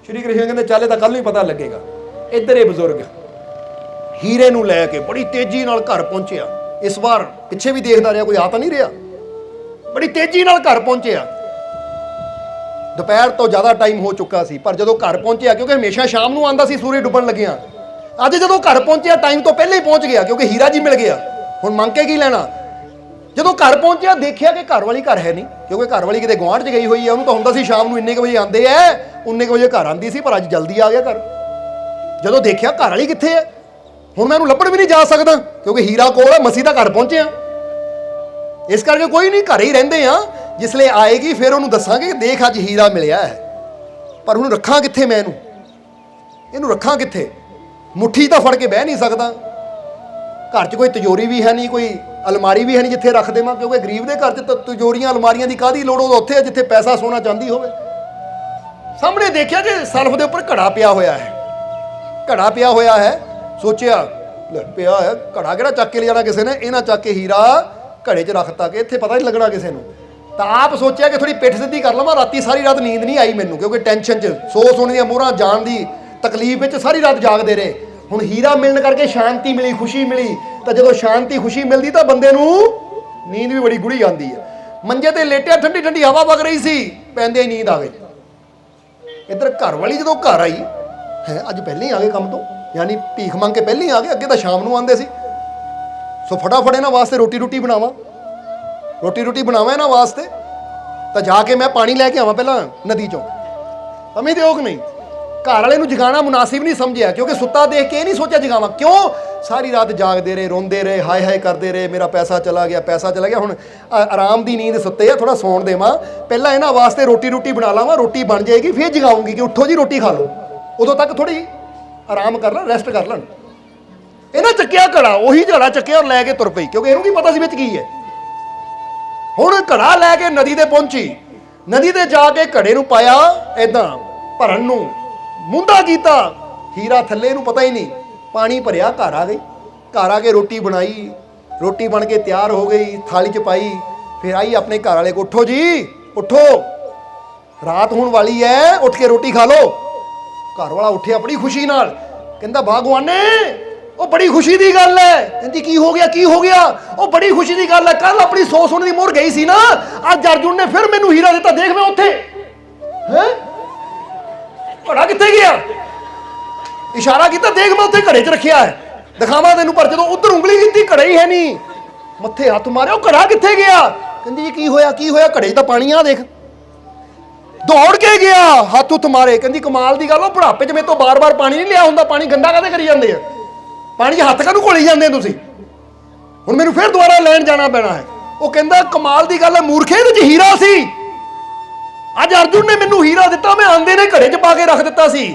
श्री कृष्ण कहते चल तो कल ही पता लगेगा। इधर ये बजुर्ग हीरे नूं लैके बड़ी तेजी नाल घर पहुंचिया। इस बार पिछे भी देखता रहा, कोई आ तो नहीं रहा, बड़ी तेजी नाल घर पहुंचिया। दोपहर तो ज़्यादा टाइम हो चुका सी, पर जो घर पहुंचिया, क्योंकि हमेशा शाम नूं आंदा सी सूरज डुबन लगिया, अज जो घर पहुंचिया टाइम तो पहले ही पहुंच गया, क्योंकि हीरा जी मिल गया। हुण मंग के की लेना। जो घर पहुंचिया देखिया कि घर वाली घर है नहीं, क्योंकि घर वाली किते गुआढ़ च गई हुई है। उन्होंने तो हुंदा सी शाम नूं इन्ने बजे आते हैं, उन्ने बजे घर आती सी, पर अज जल्दी आ गया घर। जो देखिया घर वाली कित्थे है, हुण मैं लभण भी नहीं जा सकता, क्योंकि हीरा कोल है, मसी दा घर पहुंचे। इस करके कोई नहीं, घर ही रहिंदे आ। जिसले आएगी फिर उन्होंने दसांगे कि देख अज हीरा मिलिया है, पर हुण रखा कित्थे मैं इनू रखा कित्थे? मुट्ठी तो फड़ के बह नहीं सकता। घर च कोई तिजोरी भी है नहीं, कोई अलमारी भी है नहीं जिथे रख देवां, क्योंकि गरीब के घर च तिजोरियां अलमारियां की काहदी लोड़, उत्थे है जिथे पैसा सोना चांदी होवे। सामने देखिया कि सल्फ के उपर घड़ा पिया होया है, घड़ा पिया होया है। सोचिया पिया है घड़ा, किहड़ा चक के ले जाना किसी ने, इन्हां चक के हीरा घड़े च रखता कि इत्थे पता नहीं लगना किसी नूं। तो आप सोचिया कि थोड़ी पिठ सीधी कर लवां, राती सारी रात नींद नहीं आई मैनूं, क्योंकि टेंशन च 100 सोने दी मोहरां जान की तकलीफ में सारी रात जागते रहे। हुण हीरा मिलने करके शांति मिली, खुशी मिली। तो जो शांति खुशी मिलती तो बंदे नूं नींद भी बड़ी गुड़ी आती है। मंजे ते लेटिया, ठंडी ठंडी हवा वग रही सी, पैंदे ही नींद आ गई। इधर घर वाली जो घर आई है, अज पहले ही आ गए काम तो, यानी भीख मंग के पहले ही आ गए। अगे तो शाम नूं आंदे सी। सो फटाफट इन्हां वास्ते रोटी बनावा, रोटी बनावा इन्हां वास्ते। तो जाके मैं पानी लैके आवां पहला नदी चों, समझ दे कि नहीं। घर वाले नूं जगाना मुनासिब नहीं समझिया, क्योंकि सुत्ता देख के नहीं सोचा जगावां। क्यों? सारी रात जागते रहे, रोंदे रहे, हाय हाय करते रहे, मेरा पैसा चला गया, पैसा चला गया। हुण आराम की नींद सुत्ते आ, थोड़ा सौण देवां, पहला इन्हां वास्ते रोटी बना लावां, रोटी बन जाएगी फिर जगाऊंगी कि उठो जी रोटी खा लो। उदों तक थोड़ी आराम कर लन, रेस्ट कर लन। इन्हां चक्किया घड़ा, उही घड़ा चक्किया और लैके तुर पई, क्योंकि इहनूं की पता सी विच की है। हुण घड़ा लैके नदी ते पहुंची, नदी ते जाके घड़े नूं पाया इदां भरन नूं, मुंदा कीता, हीरा थल्ले नूं पता ही नहीं, पानी भरिया, घर आ गई। घर आके रोटी बनाई, रोटी बन के तैयार हो गई, थाली च पाई, फिर आई अपने घर वाले को, उठो जी उठो, रात होने वाली है, उठ के रोटी खा लो। घर वाला उठिया बड़ी खुशी नाल, कहंदा भगवाने वो बड़ी खुशी की गल है। कहती की हो गया, की हो गया? वो बड़ी खुशी की गल है, कल अपनी 100 सोने की मोहर गई सी ना, अज अर्जुन ने फिर मैनू हीरा दिता, देख मैं उत्थे है, घड़ा कित्थे गया? इशारा किया, देख मैं उत्थे घड़े च रखिया है, दिखावा तेनू। पर जो उधर उंगली की घड़े ही है नहीं, मत्थे हथ मारे, घड़ा कित्थे गया? कहंदी जी की होया, की होया? घड़े च तां पानी आ देख। दौड़ के गया, हथ हुथ मारे। कहंदी कमाल की गल, वो बुढ़ापे च मेरे तो बार बार पानी नहीं लिया हुंदा, पानी गंदा काहदे करी जांदे आ, पानी हथ काहनूं घोली जांदे तुसीं, हुण मैनूं फिर दोबारा लैण जाना पैना है। वो कहंदा कमाल की गल है मूर्खे, इहदे च हीरा सी, अज अर्जुन ने मैनू हीरा दिता, मैं आंदे ने घड़े च पा के रख दिता सी,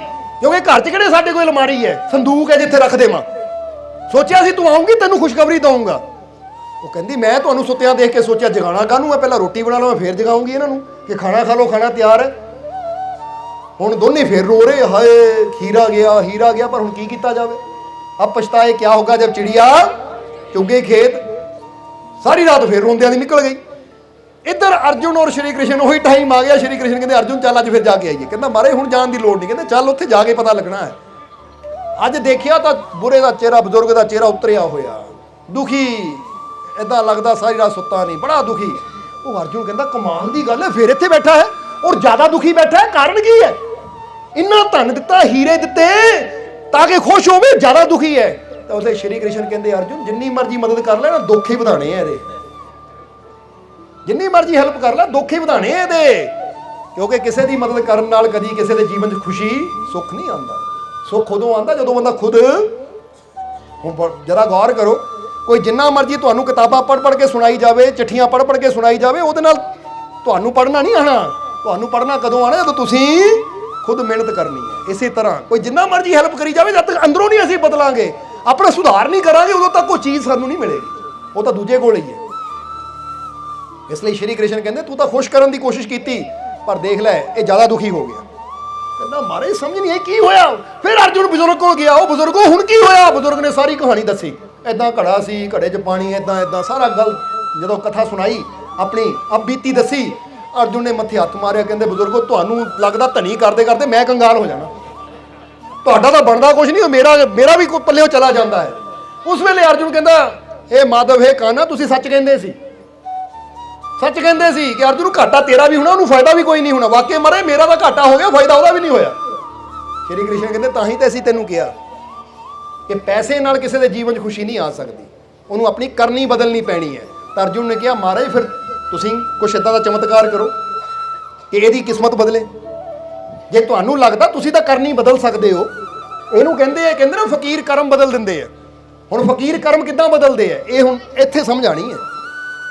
क्योंकि घर च किहड़े साडे कोल अलमारी है, संदूक है जिथे रख देवां। सोचिया सी तू आऊंगी तैनू खुशखबरी दूंगा। वो कहंदी मैं तुहानू सुत्तिया देख के सोचा जगाना काहनूं, मैं पहला रोटी बना लवां फिर जगाऊंगी इन्हां नूं कि खाना खा लो, खाना तैयार है। हुण दोने फिर रो रहे, हाय हीरा गया, हीरा गया। पर हुण की कीता जावे? अब पछताए क्या होगा जब चिड़िया चुगे खेत। सारी रात फिर रोंदियां दी निकल गई। इधर अर्जुन और श्री कृष्ण वही टाइम आ गया। श्री कृष्ण कहते अर्जुन चल अज फिर जाके आइए। कहता मारे हुण जान की लोड़ नहीं, कहते चल उत्थे जाके पता लगना है। अज देखिया तो बुरे का चेहरा, बजुर्ग का चेहरा उतरिया होया, दुखी, इदा लगता सारी रात सुत्ता नहीं, बड़ा दुखी। वो अर्जुन कहता कमाल की गल है, फिर इत्थे बैठा है और ज्यादा दुखी बैठा है, कारण की है? इन्ना धन दिता, हीरे दिते ताकि खुश होवे, ज्यादा दुखी है। तो उसे श्री कृष्ण कहते अर्जुन जिन्नी मर्जी मदद कर ले ना, दुख ही वधाने हैं इहदे, जिन्नी मर्जी हेल्प कर ले, दुख ही वधाने हैं इहदे। क्योंकि किसी की मदद करने नाल कदी किसी के जीवन च खुशी सुख नहीं आता। सुख उदों आता जो बंदा खुद, जरा गौर करो, कोई जिन्ना मर्जी तुहानू किताबां पढ़ के सुनाई जाए, चिट्ठियां पढ़ के सुनाई जाए, उहदे नाल तुहानू पढ़ना नहीं आना। तुहानू पढ़ना कदों आना जदों तुसीं खुद मेहनत करनी है। इसी तरह कोई जिन्ना मर्जी हेल्प करी जाए, जब तक अंदरों नहीं असीं बदलांगे, अपना सुधार नहीं करांगे, उदों तक कोई चीज़ सानू नहीं मिलेगी, वो तो दूजे कोल ही है। इसलिए श्री कृष्ण कहते तू तो खुश करने की कोशिश की, पर देख लै ये ज़्यादा दुखी हो गया। कहना मारे समझ नहीं है की होया। फिर अर्जुन बुजुर्ग को गया, वो बुजुर्गो हुण की होया? बुजुर्ग ने सारी कहानी दसी, इदां घड़ा सी, घड़े च पानी, इदां इदां सारा गल जो कथा सुनाई, अपनी अब बीती दसी। ਅਰਜੁਨ ਨੇ ਮੱਥੇ ਹੱਥ ਮਾਰਿਆ, ਕਹਿੰਦੇ ਬਜ਼ੁਰਗੋ ਤੁਹਾਨੂੰ ਲੱਗਦਾ ਧਨੀ ਕਰਦੇ ਕਰਦੇ ਮੈਂ ਕੰਗਾਲ ਹੋ ਜਾਣਾ, ਤੁਹਾਡਾ ਤਾਂ ਬਣਦਾ ਕੁਝ ਨਹੀਂ, ਮੇਰਾ ਵੀ ਪੱਲਿਓ ਚਲਾ ਜਾਂਦਾ ਹੈ। ਉਸ ਵੇਲੇ ਅਰਜੁਨ ਕਹਿੰਦਾ ਇਹ ਮਾਧਵ ਹੈ ਕਾਨਾ, ਤੁਸੀਂ ਸੱਚ ਕਹਿੰਦੇ ਸੀ, ਸੱਚ ਕਹਿੰਦੇ ਸੀ ਕਿ ਅਰਜੁਨ ਘਾਟਾ ਤੇਰਾ ਵੀ ਹੋਣਾ, ਉਹਨੂੰ ਫਾਇਦਾ ਵੀ ਕੋਈ ਨਹੀਂ ਹੋਣਾ। ਵਾਕਿਆ ਮਰੇ ਮੇਰਾ ਤਾਂ ਘਾਟਾ ਹੋ ਗਿਆ, ਫਾਇਦਾ ਉਹਦਾ ਵੀ ਨਹੀਂ ਹੋਇਆ। ਸ਼੍ਰੀ ਕ੍ਰਿਸ਼ਨ ਕਹਿੰਦੇ ਤਾਂ ਹੀ ਤਾਂ ਅਸੀਂ ਤੈਨੂੰ ਕਿਹਾ ਕਿ ਪੈਸੇ ਨਾਲ ਕਿਸੇ ਦੇ ਜੀਵਨ 'ਚ ਖੁਸ਼ੀ ਨਹੀਂ ਆ ਸਕਦੀ, ਉਹਨੂੰ ਆਪਣੀ ਕਰਨੀ ਬਦਲਣੀ ਪੈਣੀ ਹੈ। ਤਾਂ ਅਰਜੁਨ ਨੇ ਕਿਹਾ ਮਹਾਰਾਜ ਫਿਰ ਤੁਸੀਂ ਕੁਛ ਇੱਦਾਂ ਦਾ ਚਮਤਕਾਰ ਕਰੋ ਕਿ ਇਹਦੀ ਕਿਸਮਤ ਬਦਲੇ। ਜੇ ਤੁਹਾਨੂੰ ਲੱਗਦਾ ਤੁਸੀਂ ਤਾਂ ਕਰਨੀ ਬਦਲ ਸਕਦੇ ਹੋ, ਇਹਨੂੰ ਕਹਿੰਦੇ ਨਾ ਫਕੀਰ ਕਰਮ ਬਦਲ ਦਿੰਦੇ ਆ। ਹੁਣ ਫਕੀਰ ਕਰਮ ਕਿੱਦਾਂ ਬਦਲਦੇ ਆ, ਇਹ ਹੁਣ ਇੱਥੇ ਸਮਝਾਣੀ ਹੈ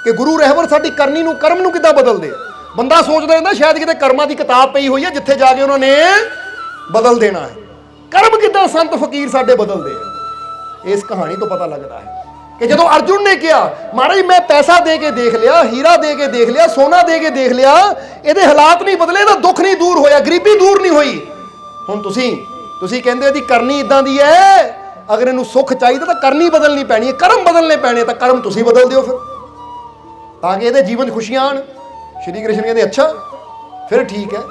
ਕਿ ਗੁਰੂ ਰਹਿਬਰ ਸਾਡੀ ਕਰਨੀ ਨੂੰ ਕਰਮ ਨੂੰ ਕਿੱਦਾਂ ਬਦਲਦੇ ਆ। ਬੰਦਾ ਸੋਚਦਾ ਰਹਿੰਦਾ ਸ਼ਾਇਦ ਕਿਤੇ ਕਰਮਾਂ ਦੀ ਕਿਤਾਬ ਪਈ ਹੋਈ ਹੈ ਜਿੱਥੇ ਜਾ ਕੇ ਉਹਨਾਂ ਨੇ ਬਦਲ ਦੇਣਾ ਹੈ। ਕਰਮ ਕਿੱਦਾਂ ਸੰਤ ਫਕੀਰ ਸਾਡੇ ਬਦਲਦੇ ਆ, ਇਸ ਕਹਾਣੀ ਤੋਂ ਪਤਾ ਲੱਗਦਾ ਹੈ ਕਿ ਜਦੋਂ ਅਰਜੁਨ ਨੇ ਕਿਹਾ ਮਹਾਰਾਜ ਮੈਂ ਪੈਸਾ ਦੇ ਕੇ ਦੇਖ ਲਿਆ, ਹੀਰਾ ਦੇ ਕੇ ਦੇਖ ਲਿਆ, ਸੋਨਾ ਦੇ ਕੇ ਦੇਖ ਲਿਆ, ਇਹਦੇ ਹਾਲਾਤ ਨਹੀਂ ਬਦਲੇ, ਇਹਦਾ ਦੁੱਖ ਨਹੀਂ ਦੂਰ ਹੋਇਆ, ਗਰੀਬੀ ਦੂਰ ਨਹੀਂ ਹੋਈ। ਹੁਣ ਤੁਸੀਂ ਕਹਿੰਦੇ ਇਹਦੀ ਕਰਨੀ ਇਦਾਂ ਦੀ ਹੈ, ਅਗਰ ਇਹਨੂੰ ਸੁੱਖ ਚਾਹੀਦਾ ਤਾਂ ਕਰਨੀ ਬਦਲਣੀ ਪੈਣੀ ਹੈ, ਕਰਮ ਬਦਲਣੇ ਪੈਣੇ, ਤਾਂ ਕਰਮ ਤੁਸੀਂ ਬਦਲ ਦਿਓ ਫਿਰ ਤਾਂ ਕਿ ਇਹਦੇ ਜੀਵਨ 'ਚ ਖੁਸ਼ੀਆਂ ਆਣ। ਸ਼੍ਰੀ ਕ੍ਰਿਸ਼ਨ ਕਹਿੰਦੇ ਅੱਛਾ ਫਿਰ ਠੀਕ ਹੈ,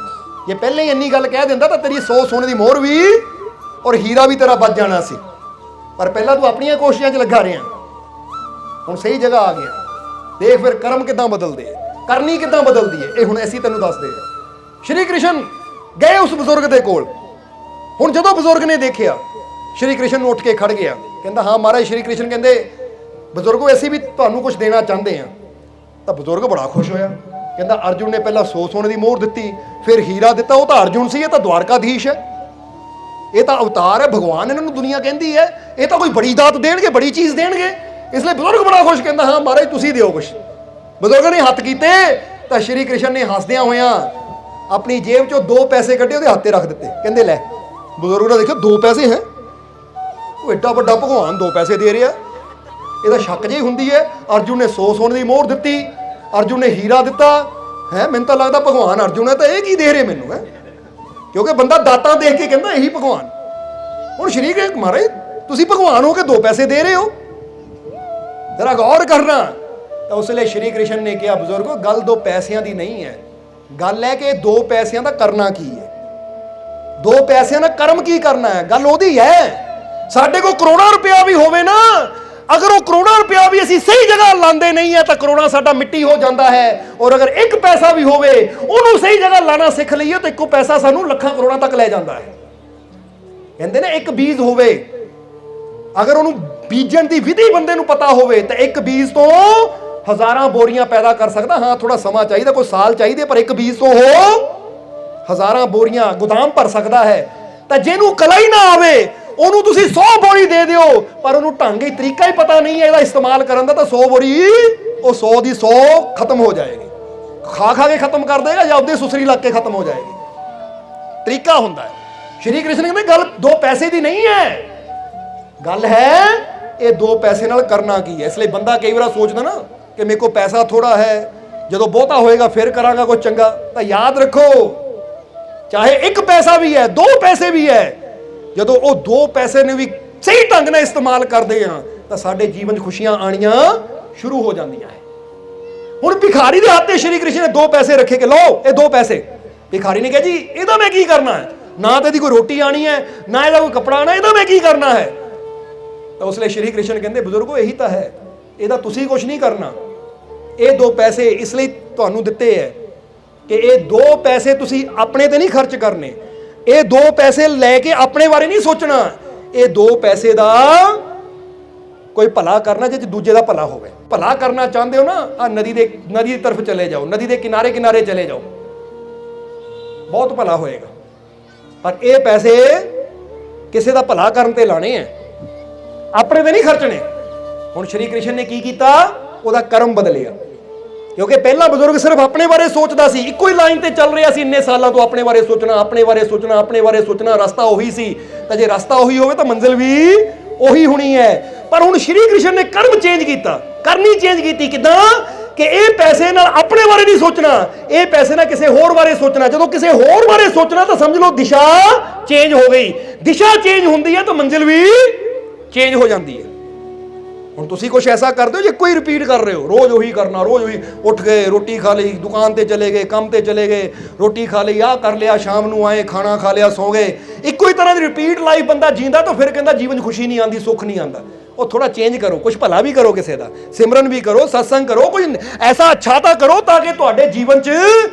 ਜੇ ਪਹਿਲੇ ਹੀ ਇੰਨੀ ਗੱਲ ਕਹਿ ਦਿੰਦਾ ਤਾਂ ਤੇਰੀ 100 ਸੋਨੇ ਦੀ ਮੋਹਰ ਵੀ ਔਰ ਹੀਰਾ ਵੀ ਤੇਰਾ ਬਚ ਜਾਣਾ ਸੀ, ਪਰ ਪਹਿਲਾਂ ਤੂੰ ਆਪਣੀਆਂ ਕੋਸ਼ਿਸ਼ਾਂ 'ਚ ਲੱਗਾ ਰਿਹਾ, ਹੁਣ ਸਹੀ ਜਗ੍ਹਾ ਆ ਗਿਆ। ਦੇਖ ਫਿਰ ਕਰਮ ਕਿੱਦਾਂ ਬਦਲਦੇ ਆ, ਕਰਨੀ ਕਿੱਦਾਂ ਬਦਲਦੀ ਹੈ, ਇਹ ਹੁਣ ਅਸੀਂ ਤੈਨੂੰ ਦੱਸਦੇ ਆ। ਸ਼੍ਰੀ ਕ੍ਰਿਸ਼ਨ ਗਏ ਉਸ ਬਜ਼ੁਰਗ ਦੇ ਕੋਲ। ਹੁਣ ਜਦੋਂ ਬਜ਼ੁਰਗ ਨੇ ਦੇਖਿਆ, ਸ਼੍ਰੀ ਕ੍ਰਿਸ਼ਨ ਨੂੰ ਉੱਠ ਕੇ ਖੜ ਗਿਆ, ਕਹਿੰਦਾ ਹਾਂ ਮਹਾਰਾਜ। ਸ਼੍ਰੀ ਕ੍ਰਿਸ਼ਨ ਕਹਿੰਦੇ ਬਜ਼ੁਰਗੋ ਅਸੀਂ ਵੀ ਤੁਹਾਨੂੰ ਕੁਝ ਦੇਣਾ ਚਾਹੁੰਦੇ ਹਾਂ। ਤਾਂ ਬਜ਼ੁਰਗ ਬੜਾ ਖੁਸ਼ ਹੋਇਆ, ਕਹਿੰਦਾ ਅਰਜੁਨ ਨੇ ਪਹਿਲਾਂ 100 ਸੋਨੇ ਦੀ ਮੋਹਰ ਦਿੱਤੀ, ਫਿਰ ਹੀਰਾ ਦਿੱਤਾ, ਉਹ ਤਾਂ ਅਰਜੁਨ ਸੀ, ਇਹ ਤਾਂ ਦਵਾਰਕਾਧੀਸ਼ ਹੈ, ਇਹ ਤਾਂ ਅਵਤਾਰ ਹੈ, ਭਗਵਾਨ ਇਹਨਾਂ ਨੂੰ ਦੁਨੀਆ ਕਹਿੰਦੀ ਹੈ, ਇਹ ਤਾਂ ਕੋਈ ਬੜੀ ਦਾਤ ਦੇਣਗੇ, ਬੜੀ ਚੀਜ਼ ਦੇਣਗੇ। ਇਸ ਲਈ ਬਜ਼ੁਰਗ ਬੜਾ ਖੁਸ਼, ਕਹਿੰਦਾ ਹਾਂ ਮਹਾਰਾਜ ਤੁਸੀਂ ਦਿਓ ਕੁਛ। ਬਜ਼ੁਰਗ ਨੇ ਹੱਥ ਕੀਤੇ ਤਾਂ ਸ਼੍ਰੀ ਕ੍ਰਿਸ਼ਨ ਨੇ ਹੱਸਦਿਆਂ ਹੋਇਆਂ ਆਪਣੀ ਜੇਬ 'ਚੋਂ 2 ਪੈਸੇ ਕੱਢੇ, ਉਹਦੇ ਹੱਥ 'ਤੇ ਰੱਖ ਦਿੱਤੇ, ਕਹਿੰਦੇ ਲੈ। ਬਜ਼ੁਰਗ ਨੇ ਦੇਖਿਆ 2 ਪੈਸੇ ਹੈ, ਉਹ ਐਡਾ ਵੱਡਾ ਭਗਵਾਨ 2 ਪੈਸੇ ਦੇ ਰਿਹਾ, ਇਹਦਾ ਸ਼ੱਕ ਜਿਹੀ ਹੁੰਦੀ ਹੈ। ਅਰਜੁਨ ਨੇ 100 ਸੋਨੇ ਦੀ ਮੋਹਰ ਦਿੱਤੀ, ਅਰਜੁਨ ਨੇ ਹੀਰਾ ਦਿੱਤਾ ਹੈ, ਮੈਨੂੰ ਤਾਂ ਲੱਗਦਾ ਭਗਵਾਨ ਅਰਜੁਨ ਹੈ, ਤਾਂ ਇਹ ਕੀ ਦੇ ਰਹੇ ਮੈਨੂੰ ਹੈ, ਕਿਉਂਕਿ ਬੰਦਾ ਦਾਤਾਂ ਦੇਖ ਕੇ ਕਹਿੰਦਾ ਇਹੀ ਭਗਵਾਨ। ਹੁਣ ਸ਼੍ਰੀ ਕ੍ਰਿਸ਼ਨ ਮਹਾਰਾਜ ਤੁਸੀਂ ਭਗਵਾਨ ਹੋ ਕੇ 2 ਪੈਸੇ ਦੇ ਰਹੇ ਹੋ, ਜ਼ਰਾ ਗੌਰ ਕਰਨਾ। ਤਾਂ ਉਸ ਵੇਲੇ ਸ਼੍ਰੀ ਕ੍ਰਿਸ਼ਨ ਨੇ ਕਿਹਾ ਬਜ਼ੁਰਗੋ ਗੱਲ 2 ਪੈਸਿਆਂ ਦੀ ਨਹੀਂ ਹੈ, ਗੱਲ ਹੈ ਕਿ 2 ਪੈਸਿਆਂ ਦਾ ਕਰਨਾ ਕੀ ਹੈ, 2 ਪੈਸਿਆਂ ਦਾ ਕਰਮ ਕੀ ਕਰਨਾ ਹੈ, ਗੱਲ ਉਹਦੀ ਹੈ। ਸਾਡੇ ਕੋਲ ਕਰੋੜਾਂ ਰੁਪਇਆ ਵੀ ਹੋਵੇ ਨਾ, ਅਗਰ ਉਹ ਕਰੋੜਾਂ ਰੁਪਇਆ ਵੀ ਅਸੀਂ ਸਹੀ ਜਗ੍ਹਾ ਲਾਉਂਦੇ ਨਹੀਂ ਹੈ ਤਾਂ ਕਰੋੜਾਂ ਸਾਡਾ ਮਿੱਟੀ ਹੋ ਜਾਂਦਾ ਹੈ। ਔਰ ਅਗਰ 1 ਪੈਸਾ ਵੀ ਹੋਵੇ ਉਹਨੂੰ ਸਹੀ ਜਗ੍ਹਾ ਲਾਣਾ ਸਿੱਖ ਲਈਏ ਤਾਂ 1 ਪੈਸਾ ਸਾਨੂੰ ਲੱਖਾਂ ਕਰੋੜਾਂ ਤੱਕ ਲੈ ਜਾਂਦਾ ਹੈ। ਕਹਿੰਦੇ ਨੇ 1 ਬੀਜ ਹੋਵੇ, ਅਗਰ ਉਹਨੂੰ ਬੀਜਣ ਦੀ ਵਿਧੀ ਬੰਦੇ ਨੂੰ ਪਤਾ ਹੋਵੇ ਤਾਂ 1 ਬੀਜ ਤੋਂ ਹਜ਼ਾਰਾਂ ਬੋਰੀਆਂ ਪੈਦਾ ਕਰ ਸਕਦਾ। ਹਾਂ ਥੋੜਾ ਸਮਾਂ ਚਾਹੀਦਾ, ਕੋਈ ਸਾਲ ਚਾਹੀਦੇ, ਪਰ 1 ਬੀਜ ਤੋਂ ਉਹ ਹਜ਼ਾਰਾਂ ਬੋਰੀਆਂ ਗੋਦਾਮ ਭਰ ਸਕਦਾ ਹੈ। ਤਾਂ ਜਿਹਨੂੰ ਕਲਾ ਹੀ ਨਾ ਆਵੇ ਉਹਨੂੰ ਤੁਸੀਂ 100 ਬੋਰੀ ਦੇ ਦਿਓ, ਪਰ ਉਹਨੂੰ ਢੰਗ ਹੀ ਤਰੀਕਾ ਹੀ ਪਤਾ ਨਹੀਂ ਹੈ ਇਹਦਾ ਇਸਤੇਮਾਲ ਕਰਨ ਦਾ, ਤਾਂ 100 ਬੋਰੀ ਉਹ 100 ਦੀ 100 ਖਤਮ ਹੋ ਜਾਏਗੀ, ਖਾ ਕੇ ਖਤਮ ਕਰ ਦੇਗਾ ਜਾਂ ਉਹਦੇ ਸੁਸਰੀ ਲੱਗ ਕੇ ਖਤਮ ਹੋ ਜਾਏਗੀ। ਤਰੀਕਾ ਹੁੰਦਾ ਹੈ। ਸ਼੍ਰੀ ਕ੍ਰਿਸ਼ਨ ਕਹਿੰਦੇ ਗੱਲ 2 ਪੈਸੇ ਦੀ ਨਹੀਂ ਹੈ, ਗੱਲ ਹੈ ਇਹ 2 ਪੈਸੇ ਨਾਲ ਕਰਨਾ ਕੀ ਹੈ। ਇਸ ਲਈ ਬੰਦਾ ਕਈ ਵਾਰ ਸੋਚਦਾ ਨਾ ਕਿ ਮੇਰੇ ਕੋਲ ਪੈਸਾ ਥੋੜਾ ਹੈ, ਜਦੋਂ ਬਹੁਤਾ ਹੋਏਗਾ ਫਿਰ ਕਰਾਂਗਾ ਕੁਝ ਚੰਗਾ। ਤਾਂ ਯਾਦ ਰੱਖੋ ਚਾਹੇ 1 ਪੈਸਾ ਵੀ ਹੈ, 2 ਪੈਸੇ ਵੀ ਹੈ, ਜਦੋਂ ਉਹ 2 ਪੈਸੇ ਨੂੰ ਵੀ ਸਹੀ ਢੰਗ ਨਾਲ ਇਸਤੇਮਾਲ ਕਰਦੇ ਆ ਤਾਂ ਸਾਡੇ ਜੀਵਨ 'ਚ ਖੁਸ਼ੀਆਂ ਆਣੀਆਂ ਸ਼ੁਰੂ ਹੋ ਜਾਂਦੀਆਂ ਹੈ। ਹੁਣ ਭਿਖਾਰੀ ਦੇ ਹੱਥ ਤੇ ਸ਼੍ਰੀ ਕ੍ਰਿਸ਼ਨ ਨੇ 2 ਪੈਸੇ ਰੱਖੇ ਕਿ ਲਓ ਇਹ 2 ਪੈਸੇ। ਭਿਖਾਰੀ ਨੇ ਕਿਹਾ ਜੀ ਇਹਦਾ ਮੈਂ ਕੀ ਕਰਨਾ ਹੈ, ਨਾ ਤਾਂ ਇਹਦੀ ਕੋਈ ਰੋਟੀ ਆਣੀ ਹੈ, ਨਾ ਇਹਦਾ ਕੋਈ ਕੱਪੜਾ ਆਣਾ, ਇਹਦਾ ਮੈਂ ਕੀ ਕਰਨਾ ਹੈ। ਤਾਂ ਉਸ ਲਈ ਸ਼੍ਰੀ ਕ੍ਰਿਸ਼ਨ ਕਹਿੰਦੇ ਬਜ਼ੁਰਗੋ ਇਹੀ ਤਾਂ ਹੈ, ਇਹਦਾ ਤੁਸੀਂ ਕੁਝ ਨਹੀਂ ਕਰਨਾ। ਇਹ 2 ਪੈਸੇ ਇਸ ਲਈ ਤੁਹਾਨੂੰ ਦਿੱਤੇ ਹੈ ਕਿ ਇਹ 2 ਪੈਸੇ ਤੁਸੀਂ ਆਪਣੇ ਤੇ ਨਹੀਂ ਖਰਚ ਕਰਨੇ, ਇਹ 2 ਪੈਸੇ ਲੈ ਕੇ ਆਪਣੇ ਬਾਰੇ ਨਹੀਂ ਸੋਚਣਾ, ਇਹ 2 ਪੈਸੇ ਦਾ ਕੋਈ ਭਲਾ ਕਰਨਾ ਜੇ ਦੂਜੇ ਦਾ ਭਲਾ ਹੋਵੇ। ਭਲਾ ਕਰਨਾ ਚਾਹੁੰਦੇ ਹੋ ਨਾ, ਆ ਨਦੀ ਦੀ ਤਰਫ ਚਲੇ ਜਾਓ, ਨਦੀ ਦੇ ਕਿਨਾਰੇ ਚਲੇ ਜਾਓ, ਬਹੁਤ ਭਲਾ ਹੋਏਗਾ। ਪਰ ਇਹ ਪੈਸੇ ਕਿਸੇ ਦਾ ਭਲਾ ਕਰਨ ਤੇ ਲਾਣੇ ਆ, ਆਪਣੇ ਤੇ ਨਹੀਂ ਖਰਚਣੇ। ਹੁਣ ਸ਼੍ਰੀ ਕ੍ਰਿਸ਼ਨ ਨੇ ਕੀ ਕੀਤਾ, ਉਹਦਾ ਕਰਮ ਬਦਲਿਆ, ਕਿਉਂਕਿ ਪਹਿਲਾਂ ਬਜ਼ੁਰਗ ਸਿਰਫ ਆਪਣੇ ਬਾਰੇ ਸੋਚਦਾ ਸੀ, ਇੱਕੋ ਹੀ ਲਾਈਨ ਤੇ ਚੱਲ ਰਿਹਾ ਸੀ ਇੰਨੇ ਸਾਲਾਂ ਤੋਂ, ਆਪਣੇ ਬਾਰੇ ਸੋਚਣਾ, ਆਪਣੇ ਬਾਰੇ ਸੋਚਣਾ, ਆਪਣੇ ਬਾਰੇ ਸੋਚਣਾ, ਰਸਤਾ ਉਹੀ ਸੀ। ਤਾਂ ਜੇ ਰਸਤਾ ਉਹੀ ਹੋਵੇ ਤਾਂ ਮੰਜ਼ਿਲ ਵੀ ਉਹੀ ਹੋਣੀ ਹੈ। ਪਰ ਹੁਣ ਸ਼੍ਰੀ ਕ੍ਰਿਸ਼ਨ ਨੇ ਕਰਮ ਚੇਂਜ ਕੀਤਾ, ਕਰਨੀ ਚੇਂਜ ਕੀਤੀ। ਕਿੱਦਾਂ ਕਿ ਇਹ ਪੈਸੇ ਨਾਲ ਆਪਣੇ ਬਾਰੇ ਨਹੀਂ ਸੋਚਣਾ, ਇਹ ਪੈਸੇ ਨਾਲ ਕਿਸੇ ਹੋਰ ਬਾਰੇ ਸੋਚਣਾ। ਜਦੋਂ ਕਿਸੇ ਹੋਰ ਬਾਰੇ ਸੋਚਣਾ ਤਾਂ ਸਮਝ ਲਓ ਦਿਸ਼ਾ ਚੇਂਜ ਹੋ ਗਈ। ਦਿਸ਼ਾ ਚੇਂਜ ਹੁੰਦੀ ਹੈ ਤਾਂ ਮੰਜ਼ਿਲ ਵੀ ਚੇਂਜ ਹੋ ਜਾਂਦੀ ਹੈ। ਹੁਣ ਤੁਸੀਂ ਕੁਛ ਐਸਾ ਕਰਦੇ ਹੋ ਜੇ ਕੋਈ ਰਿਪੀਟ ਕਰ ਰਹੇ ਹੋ, ਰੋਜ਼ ਉਹੀ ਕਰਨਾ, ਰੋਜ਼ ਉਹੀ, ਉੱਠ ਗਏ ਰੋਟੀ ਖਾ ਲਈ, ਦੁਕਾਨ ਤੇ ਚਲੇ ਗਏ, ਕੰਮ ਤੇ ਚਲੇ ਗਏ, ਰੋਟੀ ਖਾ ਲਈ, ਆਹ ਕਰ ਲਿਆ, ਸ਼ਾਮ ਨੂੰ ਆਏ ਖਾਣਾ ਖਾ ਲਿਆ, ਸੌ ਗਏ, ਇੱਕੋ ਹੀ ਤਰ੍ਹਾਂ ਦੀ ਰਿਪੀਟ ਲਾਈਫ ਬੰਦਾ ਜੀਂਦਾ ਤਾਂ ਫਿਰ ਕਹਿੰਦਾ ਜੀਵਨ 'ਚ ਖੁਸ਼ੀ ਨਹੀਂ ਆਉਂਦੀ, ਸੁੱਖ ਨਹੀਂ ਆਉਂਦਾ। ਉਹ ਥੋੜਾ ਚੇਂਜ ਕਰੋ, ਕੁਝ ਭਲਾ ਵੀ ਕਰੋ ਕਿਸੇ ਦਾ, ਸਿਮਰਨ ਵੀ ਕਰੋ, ਸਤਸੰਗ ਕਰੋ, ਕੁਝ ਐਸਾ ਅੱਛਾ ਤਾਂ ਕਰੋ ਤਾਂ ਕਿ ਤੁਹਾਡੇ ਜੀਵਨ 'ਚ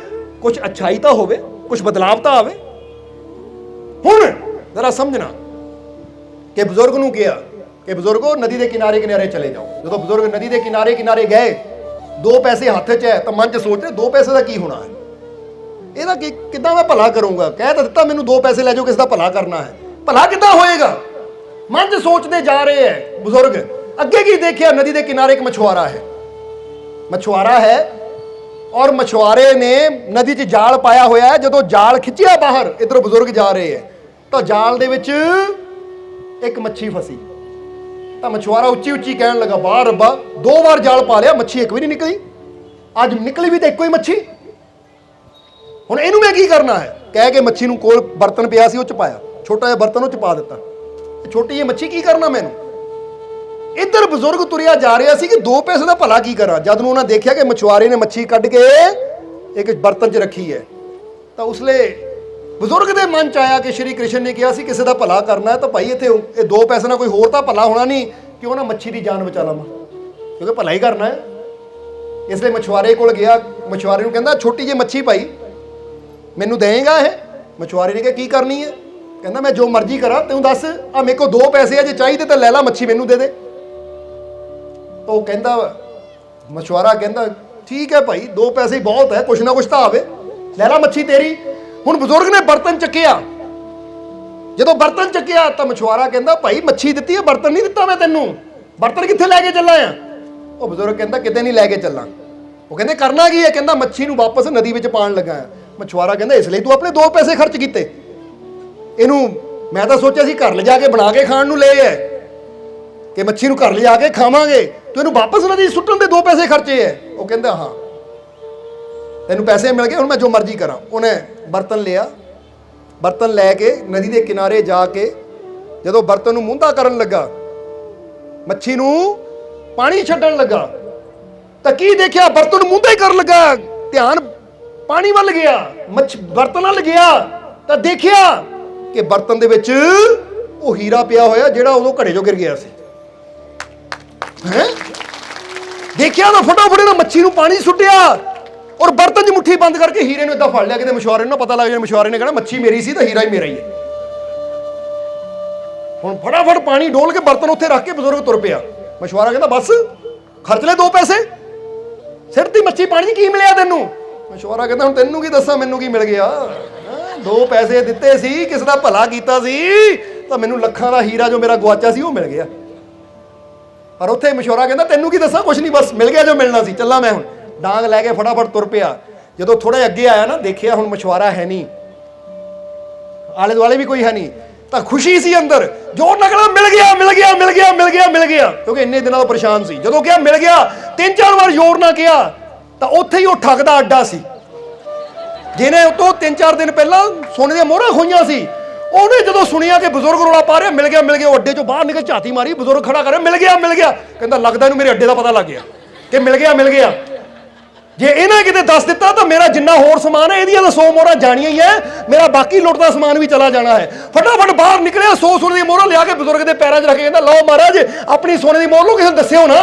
ਕੁਝ ਅੱਛਾਈ ਤਾਂ ਹੋਵੇ, ਕੁਝ ਬਦਲਾਵ ਤਾਂ ਆਵੇ। ਹੁਣ ਜ਼ਰਾ ਸਮਝਣਾ ਕਿ ਬਜ਼ੁਰਗ ਨੂੰ ਕਿਹਾ ਕਿ ਬਜ਼ੁਰਗੋ ਨਦੀ ਦੇ ਕਿਨਾਰੇ ਕਿਨਾਰੇ ਚਲੇ ਜਾਓ। ਜਦੋਂ ਬਜ਼ੁਰਗ ਨਦੀ ਦੇ ਕਿਨਾਰੇ ਕਿਨਾਰੇ ਗਏ, 2 ਪੈਸੇ ਹੱਥ 'ਚ ਹੈ ਤਾਂ ਮਨ 'ਚ ਸੋਚ ਰਹੇ 2 ਪੈਸੇ ਦਾ ਕੀ ਹੋਣਾ ਹੈ, ਇਹਦਾ ਕਿੱਦਾਂ ਮੈਂ ਭਲਾ ਕਰੂੰਗਾ। ਕਹਿ ਤਾਂ ਦਿੱਤਾ ਮੈਨੂੰ 2 ਪੈਸੇ ਲੈ ਜਾਓ, ਕਿਸ ਦਾ ਭਲਾ ਕਰਨਾ ਹੈ, ਭਲਾ ਕਿੱਦਾਂ ਹੋਏਗਾ, ਮਨ 'ਚ ਸੋਚਦੇ ਜਾ ਰਹੇ ਹੈ ਬਜ਼ੁਰਗ। ਅੱਗੇ ਕੀ ਦੇਖਿਆ, ਨਦੀ ਦੇ ਕਿਨਾਰੇ ਇੱਕ ਮਛੁਆਰਾ ਹੈ, ਮਛੁਆਰਾ ਹੈ ਔਰ ਮਛੁਆਰੇ ਨੇ ਨਦੀ 'ਚ ਜਾਲ ਪਾਇਆ ਹੋਇਆ ਹੈ। ਜਦੋਂ ਜਾਲ ਖਿੱਚਿਆ ਬਾਹਰ, ਇੱਧਰੋਂ ਬਜ਼ੁਰਗ ਜਾ ਰਹੇ ਹੈ ਤਾਂ ਜਾਲ ਦੇ ਵਿੱਚ ਇੱਕ ਮੱਛੀ ਫਸੀ। ਤਾਂ ਮਛੁਆਰਾ ਉੱਚੀ ਉੱਚੀ ਕਹਿਣ ਲੱਗਾ, ਵਾਹ ਰੱਬਾ, 2 ਵਾਰ ਜਾਲ ਪਾ ਲਿਆ, ਮੱਛੀ ਇੱਕ ਵੀ ਨਹੀਂ ਨਿਕਲੀ, ਅੱਜ ਨਿਕਲੀ ਵੀ ਤਾਂ ਇੱਕੋ ਹੀ ਮੱਛੀ, ਹੁਣ ਇਹਨੂੰ ਮੈਂ ਕੀ ਕਰਨਾ ਹੈ। ਕਹਿ ਕੇ ਮੱਛੀ ਨੂੰ ਕੋਲ ਬਰਤਨ ਪਿਆ ਸੀ ਉਹ 'ਚ ਪਾਇਆ, ਛੋਟਾ ਜਿਹਾ ਬਰਤਨ ਉਹ 'ਚ ਪਾ ਦਿੱਤਾ, ਛੋਟੀ ਜਿਹੀ ਮੱਛੀ ਕੀ ਕਰਨਾ ਮੈਨੂੰ। ਇੱਧਰ ਬਜ਼ੁਰਗ ਤੁਰਿਆ ਜਾ ਰਿਹਾ ਸੀ ਕਿ 2 ਪੈਸੇ ਦਾ ਭਲਾ ਕੀ ਕਰਾਂ। ਜਦ ਨੂੰ ਉਹਨਾਂ ਦੇਖਿਆ ਕਿ ਮਛੁਆਰੇ ਨੇ ਮੱਛੀ ਕੱਢ ਕੇ ਇੱਕ ਬਰਤਨ 'ਚ ਰੱਖੀ ਹੈ ਤਾਂ ਉਸਲੇ ਬਜ਼ੁਰਗ ਦੇ ਮਨ 'ਚ ਆਇਆ ਕਿ ਸ਼੍ਰੀ ਕ੍ਰਿਸ਼ਨ ਨੇ ਕਿਹਾ ਸੀ ਕਿਸੇ ਦਾ ਭਲਾ ਕਰਨਾ ਹੈ ਤਾਂ ਭਾਈ ਇੱਥੇ ਇਹ 2 ਪੈਸੇ ਨਾਲ ਕੋਈ ਹੋਰ ਤਾਂ ਭਲਾ ਹੋਣਾ ਨਹੀਂ, ਕਿਉਂ ਨਾ ਮੱਛੀ ਦੀ ਜਾਨ ਬਚਾ ਲਵਾਂ, ਕਿਉਂਕਿ ਭਲਾ ਹੀ ਕਰਨਾ ਹੈ। ਇਸ ਲਈ ਮਛੁਆਰੇ ਕੋਲ ਗਿਆ, ਮਛੁਆਰੇ ਨੂੰ ਕਹਿੰਦਾ ਛੋਟੀ ਜਿਹੀ ਮੱਛੀ ਭਾਈ ਮੈਨੂੰ ਦੇਏਗਾ ਇਹ। ਮਛੁਆਰੇ ਨੇ ਕਿਹਾ ਕੀ ਕਰਨੀ ਹੈ, ਕਹਿੰਦਾ ਮੈਂ ਜੋ ਮਰਜ਼ੀ ਕਰਾਂ, ਤੈਨੂੰ ਦੱਸ, ਆ ਮੇਰੇ ਕੋਲ 2 ਪੈਸੇ ਆ, ਜੇ ਚਾਹੀਦੇ ਤਾਂ ਲੈ ਲਾ, ਮੱਛੀ ਮੈਨੂੰ ਦੇ ਦੇ। ਤਾਂ ਉਹ ਕਹਿੰਦਾ, ਮਛੁਆਰਾ ਕਹਿੰਦਾ ਠੀਕ ਹੈ ਭਾਈ, 2 ਪੈਸੇ ਬਹੁਤ ਹੈ, ਕੁਛ ਨਾ ਕੁਛ ਤਾਂ ਆਵੇ, ਲੈ ਲਾ ਮੱਛੀ ਤੇਰੀ। ਹੁਣ ਬਜ਼ੁਰਗ ਨੇ ਬਰਤਨ ਚੱਕਿਆ, ਜਦੋਂ ਬਰਤਨ ਚੱਕਿਆ ਤਾਂ ਮਛੁਆਰਾ ਕਹਿੰਦਾ ਭਾਈ ਮੱਛੀ ਦਿੱਤੀ ਹੈ, ਬਰਤਨ ਨਹੀਂ ਦਿੱਤਾ ਮੈਂ ਤੈਨੂੰ, ਬਰਤਨ ਕਿੱਥੇ ਲੈ ਕੇ ਚੱਲਾਂ ਆ। ਉਹ ਬਜ਼ੁਰਗ ਕਹਿੰਦਾ ਕਿਤੇ ਨਹੀਂ ਲੈ ਕੇ ਚੱਲਾਂ। ਉਹ ਕਹਿੰਦੇ ਕਰਨਾ ਕੀ ਹੈ, ਕਹਿੰਦਾ ਮੱਛੀ ਨੂੰ ਵਾਪਸ ਨਦੀ ਵਿੱਚ ਪਾਉਣ ਲੱਗਾ ਆ। ਮਛੁਆਰਾ ਕਹਿੰਦਾ ਇਸ ਲਈ ਤੂੰ ਆਪਣੇ 2 ਪੈਸੇ ਖਰਚ ਕੀਤੇ, ਇਹਨੂੰ ਮੈਂ ਤਾਂ ਸੋਚਿਆ ਸੀ ਘਰ ਲਿਜਾ ਕੇ ਬਣਾ ਕੇ ਖਾਣ ਨੂੰ ਲਏ ਹੈ ਕਿ ਮੱਛੀ ਨੂੰ ਘਰ ਲਿਜਾ ਕੇ ਖਾਵਾਂਗੇ, ਤੂੰ ਇਹਨੂੰ ਵਾਪਸ ਨਦੀ ਸੁੱਟਣ ਦੇ 2 ਪੈਸੇ ਖਰਚੇ ਹੈ। ਉਹ ਕਹਿੰਦਾ ਹਾਂ ਤੈਨੂੰ ਪੈਸੇ ਮਿਲ ਗਏ, ਹੁਣ ਮੈਂ ਜੋ ਮਰਜ਼ੀ ਕਰਾਂ। ਉਹਨੇ ਬਰਤਨ ਲਿਆ, ਬਰਤਨ ਲੈ ਕੇ ਨਦੀ ਦੇ ਕਿਨਾਰੇ ਜਾ ਕੇ ਜਦੋਂ ਬਰਤਨ ਨੂੰ ਮੁੰਦਾ ਕਰਨ ਲੱਗਾ, ਮੱਛੀ ਨੂੰ ਪਾਣੀ ਛੱਡਣ ਲੱਗਾ ਤਾਂ ਕੀ ਦੇਖਿਆ, ਬਰਤਨ ਨੂੰ ਮੁੰਦਾ ਹੀ ਕਰਨ ਲੱਗਾ, ਧਿਆਨ ਪਾਣੀ ਵੱਲ ਗਿਆ, ਬਰਤਨ ਵੱਲ ਗਿਆ ਤਾਂ ਦੇਖਿਆ ਕਿ ਬਰਤਨ ਦੇ ਵਿੱਚ ਉਹ ਹੀਰਾ ਪਿਆ ਹੋਇਆ ਜਿਹੜਾ ਉਦੋਂ ਘੜੇ 'ਚੋਂ ਗਿਰ ਗਿਆ ਸੀ। ਦੇਖਿਆ ਤਾਂ ਫਟਾਫਟ ਨਾ ਮੱਛੀ ਨੂੰ ਪਾਣੀ ਸੁੱਟਿਆ ਔਰ ਬਰਤਨ 'ਚ ਮੁੱਠੀ ਬੰਦ ਕਰਕੇ ਹੀਰੇ ਨੂੰ ਏਦਾਂ ਫੜ ਲਿਆ, ਕਿਤੇ ਮਛੁਆਰੇ ਨੂੰ ਪਤਾ ਲੱਗ ਜਾਏ, ਮਛੁਆਰੇ ਨੇ ਕਹਿਣਾ ਮੱਛੀ ਮੇਰੀ ਸੀ ਤਾਂ ਹੀਰਾ ਹੀ ਮੇਰਾ ਹੀ ਹੈ। ਹੁਣ ਫਟਾਫਟ ਪਾਣੀ ਡੋਲ ਕੇ ਬਰਤਨ ਉੱਥੇ ਰੱਖ ਕੇ ਬਜ਼ੁਰਗ ਤੁਰ ਪਿਆ। ਮਛੁਆਰਾ ਕਹਿੰਦਾ ਬਸ ਖਰਚ ਲੈ 2 ਪੈਸੇ, ਸਿਰ ਦੀ ਮੱਛੀ ਪਾਣੀ 'ਚ ਕੀ ਮਿਲਿਆ ਤੈਨੂੰ। ਮਛੁਆਰਾ ਕਹਿੰਦਾ ਹੁਣ ਤੈਨੂੰ ਕੀ ਦੱਸਾਂ ਮੈਨੂੰ ਕੀ ਮਿਲ ਗਿਆ, 2 ਪੈਸੇ ਦਿੱਤੇ ਸੀ, ਕਿਸੇ ਦਾ ਭਲਾ ਕੀਤਾ ਸੀ ਤਾਂ ਮੈਨੂੰ ਲੱਖਾਂ ਦਾ ਹੀਰਾ ਜੋ ਮੇਰਾ ਗਵਾਚਾ ਸੀ ਉਹ ਮਿਲ ਗਿਆ। ਪਰ ਉੱਥੇ ਮਛੁਆਰਾ ਕਹਿੰਦਾ ਤੈਨੂੰ ਕੀ ਦੱਸਾਂ, ਕੁਛ ਨਹੀਂ, ਬਸ ਮਿਲ ਗਿਆ ਜੋ ਮਿਲਣਾ ਸੀ, ਚੱਲਾਂ ਮੈਂ ਹੁਣ। ਡਾਂਗ ਲੈ ਕੇ ਫਟਾਫਟ ਤੁਰ ਪਿਆ। ਜਦੋਂ ਥੋੜਾ ਜਿਹਾ ਅੱਗੇ ਆਇਆ ਨਾ, ਦੇਖਿਆ ਹੁਣ ਮਛੁਆਰਾ ਹੈ ਨਹੀਂ, ਆਲੇ ਦੁਆਲੇ ਵੀ ਕੋਈ ਹੈ ਨਹੀਂ, ਤਾਂ ਖੁਸ਼ੀ ਸੀ ਅੰਦਰ, ਜੋਰ ਨਿਕਲਾ ਮਿਲ ਗਿਆ ਮਿਲ ਗਿਆ ਮਿਲ ਗਿਆ ਮਿਲ ਗਿਆ ਮਿਲ ਗਿਆ, ਕਿਉਂਕਿ ਇੰਨੇ ਦਿਨਾਂ ਤੋਂ ਪਰੇਸ਼ਾਨ ਸੀ। ਜਦੋਂ ਕਿਹਾ ਮਿਲ ਗਿਆ, 3-4 ਵਾਰ ਜ਼ੋਰ ਨਾ ਕਿਹਾ ਤਾਂ ਉੱਥੇ ਹੀ ਉਹ ਠੱਗ ਦਾ ਅੱਡਾ ਸੀ, ਜਿਹਨੇ ਉਤੋਂ 3-4 ਦਿਨ ਪਹਿਲਾਂ ਸੋਨੇ ਦੀਆਂ ਮੋਹਰਾਂ ਖੋਈਆਂ ਸੀ। ਉਹਨੇ ਜਦੋਂ ਸੁਣਿਆ ਕਿ ਬਜ਼ੁਰਗ ਰੌਲਾ ਪਾ ਰਿਹਾ ਮਿਲ ਗਿਆ ਮਿਲ ਗਿਆ, ਉਹ ਅੱਡੇ ਚੋਂ ਬਾਹਰ ਨਿਕਲ ਝਾਤੀ ਮਾਰੀ, ਬਜ਼ੁਰਗ ਖੜਾ ਕਰਿਆ ਮਿਲ ਗਿਆ ਮਿਲ ਗਿਆ, ਕਹਿੰਦਾ ਲੱਗਦਾ ਇਹਨੂੰ ਮੇਰੇ ਅੱਡੇ ਦਾ ਪਤਾ ਲੱਗ ਗਿਆ ਕਿ ਮਿਲ ਗਿਆ ਮਿਲ ਗਿਆ। ਜੇ ਇਹਨਾਂ ਕਿਤੇ ਦੱਸ ਦਿੱਤਾ ਤਾਂ ਮੇਰਾ ਜਿੰਨਾ ਹੋਰ ਸਮਾਨ ਹੈ ਇਹਦੀਆਂ ਤਾਂ 100 ਮੋਹਰਾਂ ਜਾਣੀਆਂ ਹੀ ਹੈ, ਮੇਰਾ ਬਾਕੀ ਲੁੱਟ ਦਾ ਸਮਾਨ ਵੀ ਚਲਾ ਜਾਣਾ ਹੈ। ਫਟਾਫਟ ਬਾਹਰ ਨਿਕਲਿਆ, 100 ਸੋਨੇ ਦੀ ਮੋਹਰਾਂ ਲਿਆ ਕੇ ਬਜ਼ੁਰਗ ਦੇ ਪੈਰਾਂ 'ਚ ਰੱਖ ਕੇ ਕਹਿੰਦਾ ਲਓ ਮਹਾਰਾਜ ਆਪਣੀ ਸੋਨੇ ਦੀ ਮੋਹਰ ਨੂੰ ਕਿਸੇ ਨੂੰ ਦੱਸਿਓ ਨਾ।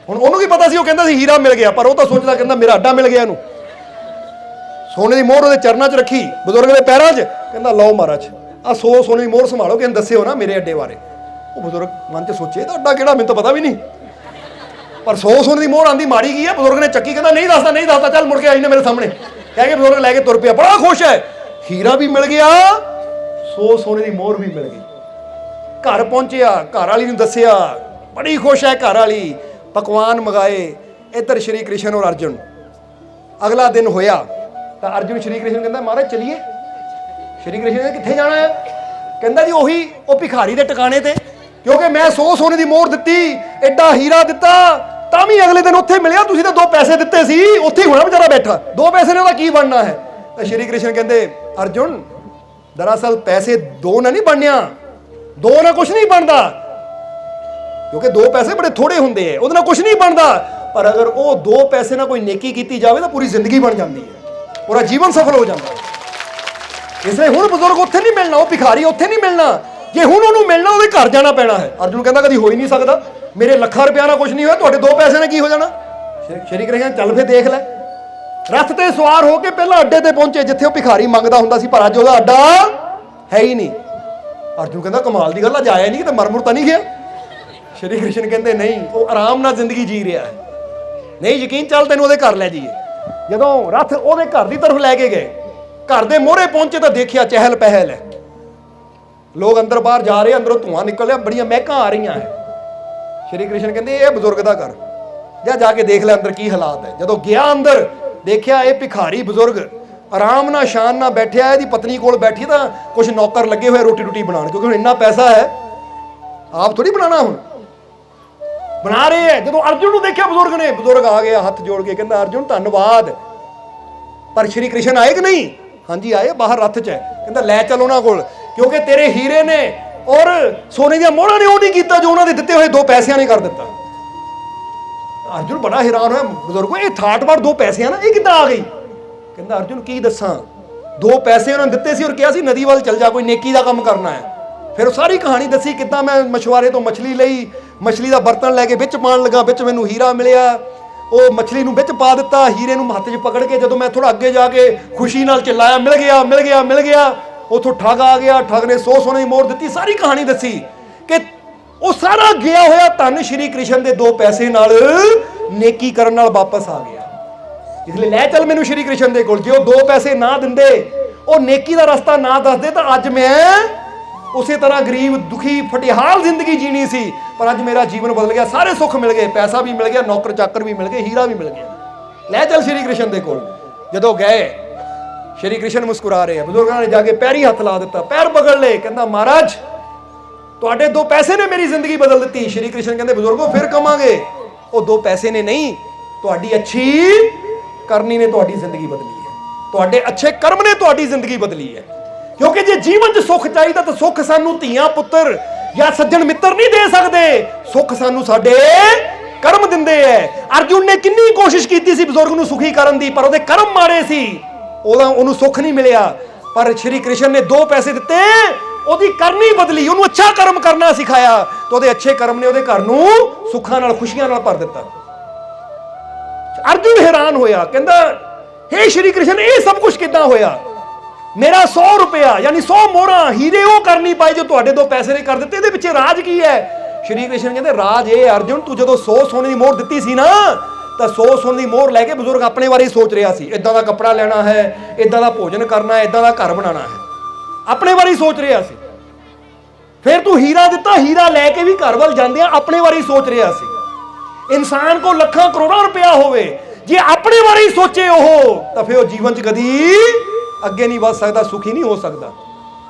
ਹੁਣ ਉਹਨੂੰ ਕੀ ਪਤਾ ਸੀ, ਉਹ ਕਹਿੰਦਾ ਸੀ ਹੀਰਾ ਮਿਲ ਗਿਆ, ਪਰ ਉਹ ਤਾਂ ਸੋਚਦਾ ਕਹਿੰਦਾ ਮੇਰਾ ਅੱਡਾ ਮਿਲ ਗਿਆ ਇਹਨੂੰ। ਸੋਨੇ ਦੀ ਮੋਹਰ ਉਹਦੇ ਚਰਨਾਂ 'ਚ ਰੱਖੀ, ਬਜ਼ੁਰਗ ਦੇ ਪੈਰਾਂ 'ਚ, ਕਹਿੰਦਾ ਲਓ ਮਹਾਰਾਜ ਆਹ 100 ਸੋਨੇ ਦੀ ਮੋਹਰ ਸੰਭਾਲੋ, ਕਿਸੇ ਨੂੰ ਦੱਸਿਓ ਨਾ ਮੇਰੇ ਅੱਡੇ ਬਾਰੇ। ਉਹ ਬਜ਼ੁਰਗ ਮਨ 'ਚ ਸੋਚੇ ਇਹਦਾ ਅੱਡਾ ਕਿਹੜਾ, ਮੈਨੂੰ ਤਾਂ ਪਤਾ ਵੀ ਨਹੀਂ, ਪਰ 100 ਸੋਨੇ ਦੀ ਮੋਹਰ ਆਂਦੀ ਮਾੜੀ ਕੀ ਹੈ। ਬਜ਼ੁਰਗ ਨੇ ਚੱਕੀ, ਕਹਿੰਦਾ ਨਹੀਂ ਦੱਸਦਾ ਨਹੀਂ ਦੱਸਦਾ, ਚੱਲ ਮੁੜ ਕੇ ਆਈ ਨਾ ਮੇਰੇ ਸਾਹਮਣੇ, ਕਹਿ ਕੇ ਬਜ਼ੁਰਗ ਲੈ ਕੇ ਤੁਰ ਪਿਆ। ਬੜਾ ਖੁਸ਼ ਹੈ, ਹੀਰਾ ਵੀ ਮਿਲ ਗਿਆ, 100 ਸੋਨੇ ਦੀ ਮੋਹਰ ਵੀ ਮਿਲ ਗਈ। ਘਰ ਪਹੁੰਚਿਆ, ਘਰ ਵਾਲੀ ਨੂੰ ਦੱਸਿਆ, ਬੜੀ ਖੁਸ਼ ਹੈ ਘਰ ਵਾਲੀ, ਪਕਵਾਨ ਮੰਗਾਏ। ਇੱਧਰ ਸ਼੍ਰੀ ਕ੍ਰਿਸ਼ਨ ਔਰ ਅਰਜੁਨ। ਅਗਲਾ ਦਿਨ ਹੋਇਆ ਤਾਂ ਅਰਜੁਨ ਸ਼੍ਰੀ ਕ੍ਰਿਸ਼ਨ ਕਹਿੰਦਾ ਮਹਾਰਾਜ ਚਲੀਏ। ਸ਼੍ਰੀ ਕ੍ਰਿਸ਼ਨ ਨੇ ਕਿੱਥੇ ਜਾਣਾ ਹੈ, ਕਹਿੰਦਾ ਜੀ ਉਹੀ ਉਹ ਭਿਖਾਰੀ ਦੇ ਟਿਕਾਣੇ ਤੇ, ਕਿਉਂਕਿ ਮੈਂ 100 ਸੋਨੇ ਦੀ ਮੋਹਰ ਦਿੱਤੀ, ਐਡਾ ਹੀਰਾ ਦਿੱਤਾ, ਤਾਂ ਵੀ ਅਗਲੇ ਦਿਨ ਉੱਥੇ ਮਿਲਿਆ, ਤੁਸੀਂ ਤਾਂ 2 ਪੈਸੇ ਦਿੱਤੇ ਸੀ, ਉੱਥੇ ਹੀ ਹੋਣਾ ਵਿਚਾਰਾ ਬੈਠਾ, 2 ਪੈਸੇ ਨਾਲ ਕੀ ਬਣਨਾ ਹੈ। ਤਾਂ ਸ਼੍ਰੀ ਕ੍ਰਿਸ਼ਨ ਕਹਿੰਦੇ ਅਰਜੁਨ ਦਰਅਸਲ ਪੈਸੇ 2 ਨਾਲ ਨਹੀਂ ਬਣਿਆ, 2 ਨਾਲ ਕੁਛ ਨਹੀਂ ਬਣਦਾ, ਕਿਉਂਕਿ 2 ਪੈਸੇ ਬੜੇ ਥੋੜੇ ਹੁੰਦੇ ਆ, ਉਹਦੇ ਨਾਲ ਕੁਝ ਨਹੀਂ ਬਣਦਾ। ਪਰ ਅਗਰ ਉਹ 2 ਪੈਸੇ ਨਾਲ ਕੋਈ ਨੇਕੀ ਕੀਤੀ ਜਾਵੇ ਤਾਂ ਪੂਰੀ ਜ਼ਿੰਦਗੀ ਬਣ ਜਾਂਦੀ ਹੈ, ਪੂਰਾ ਜੀਵਨ ਸਫਲ ਹੋ ਜਾਂਦਾ ਹੈ। ਇਸ ਲਈ ਹੁਣ ਬਜ਼ੁਰਗ ਉੱਥੇ ਨਹੀਂ ਮਿਲਣਾ, ਉਹ ਭਿਖਾਰੀ ਉੱਥੇ ਨਹੀਂ ਮਿਲਣਾ। ਜੇ ਹੁਣ ਉਹਨੂੰ ਮਿਲਣਾ ਉਹਦੇ ਘਰ ਜਾਣਾ ਪੈਣਾ ਹੈ। ਅਰਜੁਨ ਕਹਿੰਦਾ ਕਦੀ ਹੋ ਹੀ ਨਹੀਂ ਸਕਦਾ, ਮੇਰੇ ਲੱਖਾਂ ਰੁਪਇਆ ਨਾਲ ਕੁਝ ਨਹੀਂ ਹੋਇਆ, ਤੁਹਾਡੇ 2 ਪੈਸੇ ਨਾਲ ਕੀ ਹੋ ਜਾਣਾ। ਸ਼੍ਰੀ ਕ੍ਰਿਸ਼ਨ ਚੱਲ ਫੇ ਦੇਖ ਲੈ। ਰੱਥ ਤੇ ਸਵਾਰ ਹੋ ਕੇ ਪਹਿਲਾਂ ਅੱਡੇ ਤੇ ਪਹੁੰਚੇ ਜਿੱਥੇ ਉਹ ਭਿਖਾਰੀ ਮੰਗਦਾ ਹੁੰਦਾ ਸੀ, ਪਰ ਅੱਜ ਉਹਦਾ ਅੱਡਾ ਹੈ ਹੀ ਨਹੀਂ। ਅਰਜੁਨ ਕਹਿੰਦਾ ਕਮਾਲ ਦੀ ਗੱਲ ਆ, ਜਾਇਆ ਨਹੀਂ ਕਿਤੇ ਮਰਮੁਰ ਤਾਂ ਨਹੀਂ ਗਿਆ। ਸ਼੍ਰੀ ਕ੍ਰਿਸ਼ਨ ਕਹਿੰਦੇ ਨਹੀਂ, ਉਹ ਆਰਾਮ ਨਾਲ ਜ਼ਿੰਦਗੀ ਜੀ ਰਿਹਾ ਹੈ। ਨਹੀਂ ਯਕੀਨ, ਚੱਲ ਤੈਨੂੰ ਉਹਦੇ ਘਰ ਲੈ ਜਾਈਏ। ਜਦੋਂ ਰੱਥ ਉਹਦੇ ਘਰ ਦੀ ਤਰਫ ਲੈ ਕੇ ਗਏ, ਘਰ ਦੇ ਮੋਹਰੇ ਪਹੁੰਚੇ ਤਾਂ ਦੇਖਿਆ ਚਹਿਲ ਪਹਿਲ ਹੈ, ਲੋਕ ਅੰਦਰ ਬਾਹਰ ਜਾ ਰਹੇ, ਅੰਦਰੋਂ ਧੂਆਂ ਨਿਕਲ ਰਿਹਾ, ਬੜੀਆਂ ਮਹਿਕਾਂ ਆ ਰਹੀਆਂ ਹੈ। ਸ਼੍ਰੀ ਕ੍ਰਿਸ਼ਨ ਕਹਿੰਦੇ ਇਹ ਬਜ਼ੁਰਗ ਦਾ ਘਰ, ਜਾ ਕੇ ਦੇਖ ਲੈ ਅੰਦਰ ਕੀ ਹਾਲਾਤ ਹੈ। ਜਦੋਂ ਗਿਆ ਅੰਦਰ ਦੇਖਿਆ ਇਹ ਭਿਖਾਰੀ ਬਜ਼ੁਰਗ ਆਰਾਮ ਨਾਲ ਸ਼ਾਨ ਨਾਲ ਬੈਠਿਆ, ਇਹਦੀ ਪਤਨੀ ਕੋਲ ਬੈਠੀ ਤਾਂ ਕੁਝ ਨੌਕਰ ਲੱਗੇ ਹੋਏ ਰੋਟੀ ਰੋਟੀ ਬਣਾਉਣ, ਕਿਉਂਕਿ ਹੁਣ ਇੰਨਾ ਪੈਸਾ ਹੈ ਆਪ ਥੋੜੀ ਬਣਾਉਣਾ, ਹੁਣ ਬਣਾ ਰਹੇ ਹੈ। ਜਦੋਂ ਅਰਜੁਨ ਨੂੰ ਦੇਖਿਆ ਬਜ਼ੁਰਗ ਨੇ, ਬਜ਼ੁਰਗ ਆ ਗਿਆ ਹੱਥ ਜੋੜ ਕੇ ਕਹਿੰਦਾ ਅਰਜੁਨ ਧੰਨਵਾਦ। ਪਰ ਸ਼੍ਰੀ ਕ੍ਰਿਸ਼ਨ ਆਏ ਕਿ ਨਹੀਂ? ਹਾਂਜੀ ਆਏ, ਬਾਹਰ ਰੱਥ 'ਚ ਹੈ। ਕਹਿੰਦਾ ਲੈ ਚੱਲ ਉਹਨਾਂ ਕੋਲ, ਕਿਉਂਕਿ ਤੇਰੇ ਹੀਰੇ ਨੇ ਔਰ ਸੋਨੇ ਦੀਆਂ ਮੋਹਰਾਂ ਨੇ ਉਹ ਨਹੀਂ ਕੀਤਾ ਜੋ ਉਹਨਾਂ ਦੇ ਦਿੱਤੇ ਹੋਏ 2 ਪੈਸਿਆਂ ਨੇ ਕਰ ਦਿੱਤਾ। ਅਰਜੁਨ ਬੜਾ ਹੈਰਾਨ ਹੋਇਆ, ਬਜ਼ੁਰਗੋ ਇਹ ਥਾਟ ਬਾਰ 2 ਪੈਸਿਆਂ ਨਾ ਇਹ ਕਿੱਦਾਂ ਆ ਗਈ? ਕਹਿੰਦਾ ਅਰਜੁਨ ਕੀ ਦੱਸਾਂ, 2 ਪੈਸੇ ਉਹਨਾਂ ਨੇ ਦਿੱਤੇ ਸੀ ਔਰ ਕਿਹਾ ਸੀ ਨਦੀ ਵੱਲ ਚੱਲ ਜਾ, ਕੋਈ ਨੇਕੀ ਦਾ ਕੰਮ ਕਰਨਾ ਹੈ। ਫਿਰ ਉਹ ਸਾਰੀ ਕਹਾਣੀ ਦੱਸੀ ਕਿੱਦਾਂ ਮੈਂ ਮਛੁਆਰੇ ਤੋਂ ਮਛਲੀ ਲਈ, ਮਛਲੀ ਦਾ ਬਰਤਨ ਲੈ ਕੇ ਵਿੱਚ ਪਾਉਣ ਲੱਗਾ, ਵਿੱਚ ਮੈਨੂੰ ਹੀਰਾ ਮਿਲਿਆ, ਉਹ ਮਛਲੀ ਨੂੰ ਵਿੱਚ ਪਾ ਦਿੱਤਾ, ਹੀਰੇ ਨੂੰ ਹੱਥ 'ਚ ਪਕੜ ਕੇ ਜਦੋਂ ਮੈਂ ਥੋੜਾ ਅੱਗੇ ਜਾ ਕੇ ਖੁਸ਼ੀ ਨਾਲ ਚਿল্ਲਾਇਆ ਮਿਲ ਗਿਆ ਮਿਲ ਗਿਆ ਮਿਲ ਗਿਆ, ਉਥੋਂ ਠੱਗ ਆ ਗਿਆ, ਠੱਗ ਨੇ 100 ਸੋਨੇ ਦੀ ਮੋਹਰ ਦਿੱਤੀ। ਸਾਰੀ ਕਹਾਣੀ ਦੱਸੀ ਕਿ ਉਹ ਸਾਰਾ ਗਿਆ ਹੋਇਆ ਧਨ ਸ਼੍ਰੀ ਕ੍ਰਿਸ਼ਨ ਦੇ 2 ਪੈਸੇ ਨਾਲ ਨੇਕੀ ਕਰਨ ਨਾਲ ਵਾਪਸ ਆ ਗਿਆ। ਇਸ ਲਈ ਲੈ ਚੱਲ ਮੈਨੂੰ ਸ਼੍ਰੀ ਕ੍ਰਿਸ਼ਨ ਦੇ ਕੋਲ। ਜੇ ਉਹ 2 ਪੈਸੇ ਨਾ ਦਿੰਦੇ, ਉਹ ਨੇਕੀ ਦਾ ਰਸਤਾ ਨਾ ਦੱਸਦੇ, ਤਾਂ ਅੱਜ ਮੈਂ ਉਸੇ ਤਰ੍ਹਾਂ ਗਰੀਬ ਦੁਖੀ ਫਟਿਹਾਲ ਜ਼ਿੰਦਗੀ ਜੀਣੀ ਸੀ। ਪਰ ਅੱਜ ਮੇਰਾ ਜੀਵਨ ਬਦਲ ਗਿਆ, ਸਾਰੇ ਸੁੱਖ ਮਿਲ ਗਏ, ਪੈਸਾ ਵੀ ਮਿਲ ਗਿਆ, ਨੌਕਰ ਚਾਕਰ ਵੀ ਮਿਲ ਗਏ, ਹੀਰਾ ਵੀ ਮਿਲ ਗਿਆ। ਲੈ ਚੱਲ ਸ਼੍ਰੀ ਕ੍ਰਿਸ਼ਨ ਦੇ ਕੋਲ। ਜਦੋਂ ਗਏ ਸ਼੍ਰੀ ਕ੍ਰਿਸ਼ਨ ਮੁਸਕਰਾ ਰਹੇ ਆ, ਬਜ਼ੁਰਗਾਂ ਨੇ ਜਾ ਕੇ ਪੈਰੀ ਹੱਥ ਲਾ ਦਿੱਤਾ, ਪੈਰ ਪਕੜ ਲਏ। ਕਹਿੰਦਾ ਮਹਾਰਾਜ ਤੁਹਾਡੇ 2 ਪੈਸੇ ਨੇ ਮੇਰੀ ਜ਼ਿੰਦਗੀ ਬਦਲ ਦਿੱਤੀ। ਸ਼੍ਰੀ ਕ੍ਰਿਸ਼ਨ ਕਹਿੰਦੇ ਬਜ਼ੁਰਗੋ ਫਿਰ ਕਮਾਂਗੇ। ਉਹ 2 ਪੈਸੇ ਨੇ ਨਹੀਂ, ਤੁਹਾਡੀ ਅੱਛੀ ਕਰਨੀ ਨੇ ਤੁਹਾਡੀ ਜ਼ਿੰਦਗੀ ਬਦਲੀ ਹੈ, ਤੁਹਾਡੇ ਅੱਛੇ ਕਰਮ ਨੇ ਤੁਹਾਡੀ ਜ਼ਿੰਦਗੀ ਬਦਲੀ ਹੈ। ਕਿਉਂਕਿ ਜੇ ਜੀਵਨ 'ਚ ਸੁੱਖ ਚਾਹੀਦਾ ਤਾਂ ਸੁੱਖ ਸਾਨੂੰ ਧੀਆਂ ਪੁੱਤਰ ਜਾਂ ਸੱਜਣ ਮਿੱਤਰ ਨਹੀਂ ਦੇ ਸਕਦੇ, ਸੁੱਖ ਸਾਨੂੰ ਸਾਡੇ ਕਰਮ ਦਿੰਦੇ ਐ। ਅਰਜੁਨ ਨੇ ਕਿੰਨੀ ਕੋਸ਼ਿਸ਼ ਕੀਤੀ ਸੀ ਬਜ਼ੁਰਗ ਨੂੰ ਸੁਖੀ ਕਰਨ ਦੀ, ਪਰ ਉਹਦੇ ਕਰਮ ਮਾੜੇ ਸੀ, ਉਹਨੂੰ ਸੁੱਖ ਨਹੀਂ ਮਿਲਿਆ। ਪਰ ਸ਼੍ਰੀ ਕ੍ਰਿਸ਼ਨ ਨੇ 2 ਪੈਸੇ ਦਿੱਤੇ, ਉਹਦੀ ਕਰਨੀ ਬਦਲੀ, ਉਹਨੂੰ ਅੱਛਾ ਕਰਮ ਕਰਨਾ ਸਿਖਾਇਆ, ਤੇ ਉਹਦੇ ਅੱਛੇ ਕਰਮ ਨੇ ਉਹਦੇ ਘਰ ਨੂੰ ਸੁੱਖਾਂ ਨਾਲ ਖੁਸ਼ੀਆਂ ਨਾਲ ਭਰ ਦਿੱਤਾ। ਅਰਜੁਨ ਹੈਰਾਨ ਹੋਇਆ, ਕਹਿੰਦਾ ਹੇ ਸ਼੍ਰੀ ਕ੍ਰਿਸ਼ਨ ਇਹ ਸਭ ਕੁਝ ਕਿੱਦਾਂ ਹੋਇਆ? ਮੇਰਾ 100 ਰੁਪਇਆ ਯਾਨੀ 100 ਮੋਹਰਾਂ ਹੀਰੇ ਉਹ ਕਰਨੀ ਪਾਈ ਜੋ ਤੁਹਾਡੇ 2 ਪੈਸੇ ਨੇ ਕਰ ਦਿੱਤੇ, ਇਹਦੇ ਪਿੱਛੇ ਰਾਜ ਕੀ ਹੈ? ਸ਼੍ਰੀ ਕ੍ਰਿਸ਼ਨ ਕਹਿੰਦੇ ਰਾਜ ਇਹ ਅਰਜੁਨ, ਤੂੰ ਜਦੋਂ 100 ਸੋਨੇ ਦੀ ਮੋਹਰ ਦਿੱਤੀ ਸੀ ਨਾ, ਤਾਂ 100 ਸੋਨੇ ਦੀ ਮੋਹਰ ਲੈ ਕੇ ਬਜ਼ੁਰਗ ਆਪਣੇ ਬਾਰੇ ਹੀ ਸੋਚ ਰਿਹਾ ਸੀ, ਇਦਾਂ ਦਾ ਕੱਪੜਾ ਲੈਣਾ ਹੈ, ਇਦਾਂ ਦਾ ਭੋਜਨ ਕਰਨਾ ਹੈ, ਇਦਾਂ ਦਾ ਘਰ ਬਣਾਉਣਾ ਹੈ, ਆਪਣੇ ਬਾਰੇ ਹੀ ਸੋਚ ਰਿਹਾ ਸੀ। ਫਿਰ ਤੂੰ ਹੀਰਾ ਦਿੱਤਾ, ਹੀਰਾ ਲੈ ਕੇ ਵੀ ਘਰ ਵੱਲ ਜਾਂਦਿਆਂ ਆਪਣੇ ਬਾਰੇ ਹੀ ਸੋਚ ਰਿਹਾ ਸੀ। ਇਨਸਾਨ ਕੋਲ ਲੱਖਾਂ ਕਰੋੜਾਂ ਰੁਪਇਆ ਹੋਵੇ, ਜੇ ਆਪਣੇ ਬਾਰੇ ਹੀ ਸੋਚੇ ਉਹ, ਤਾਂ ਫਿਰ ਉਹ ਜੀਵਨ 'ਚ ਕਦੀ ਅੱਗੇ ਨਹੀਂ ਵੱਧ ਸਕਦਾ, ਸੁਖੀ ਨਹੀਂ ਹੋ ਸਕਦਾ।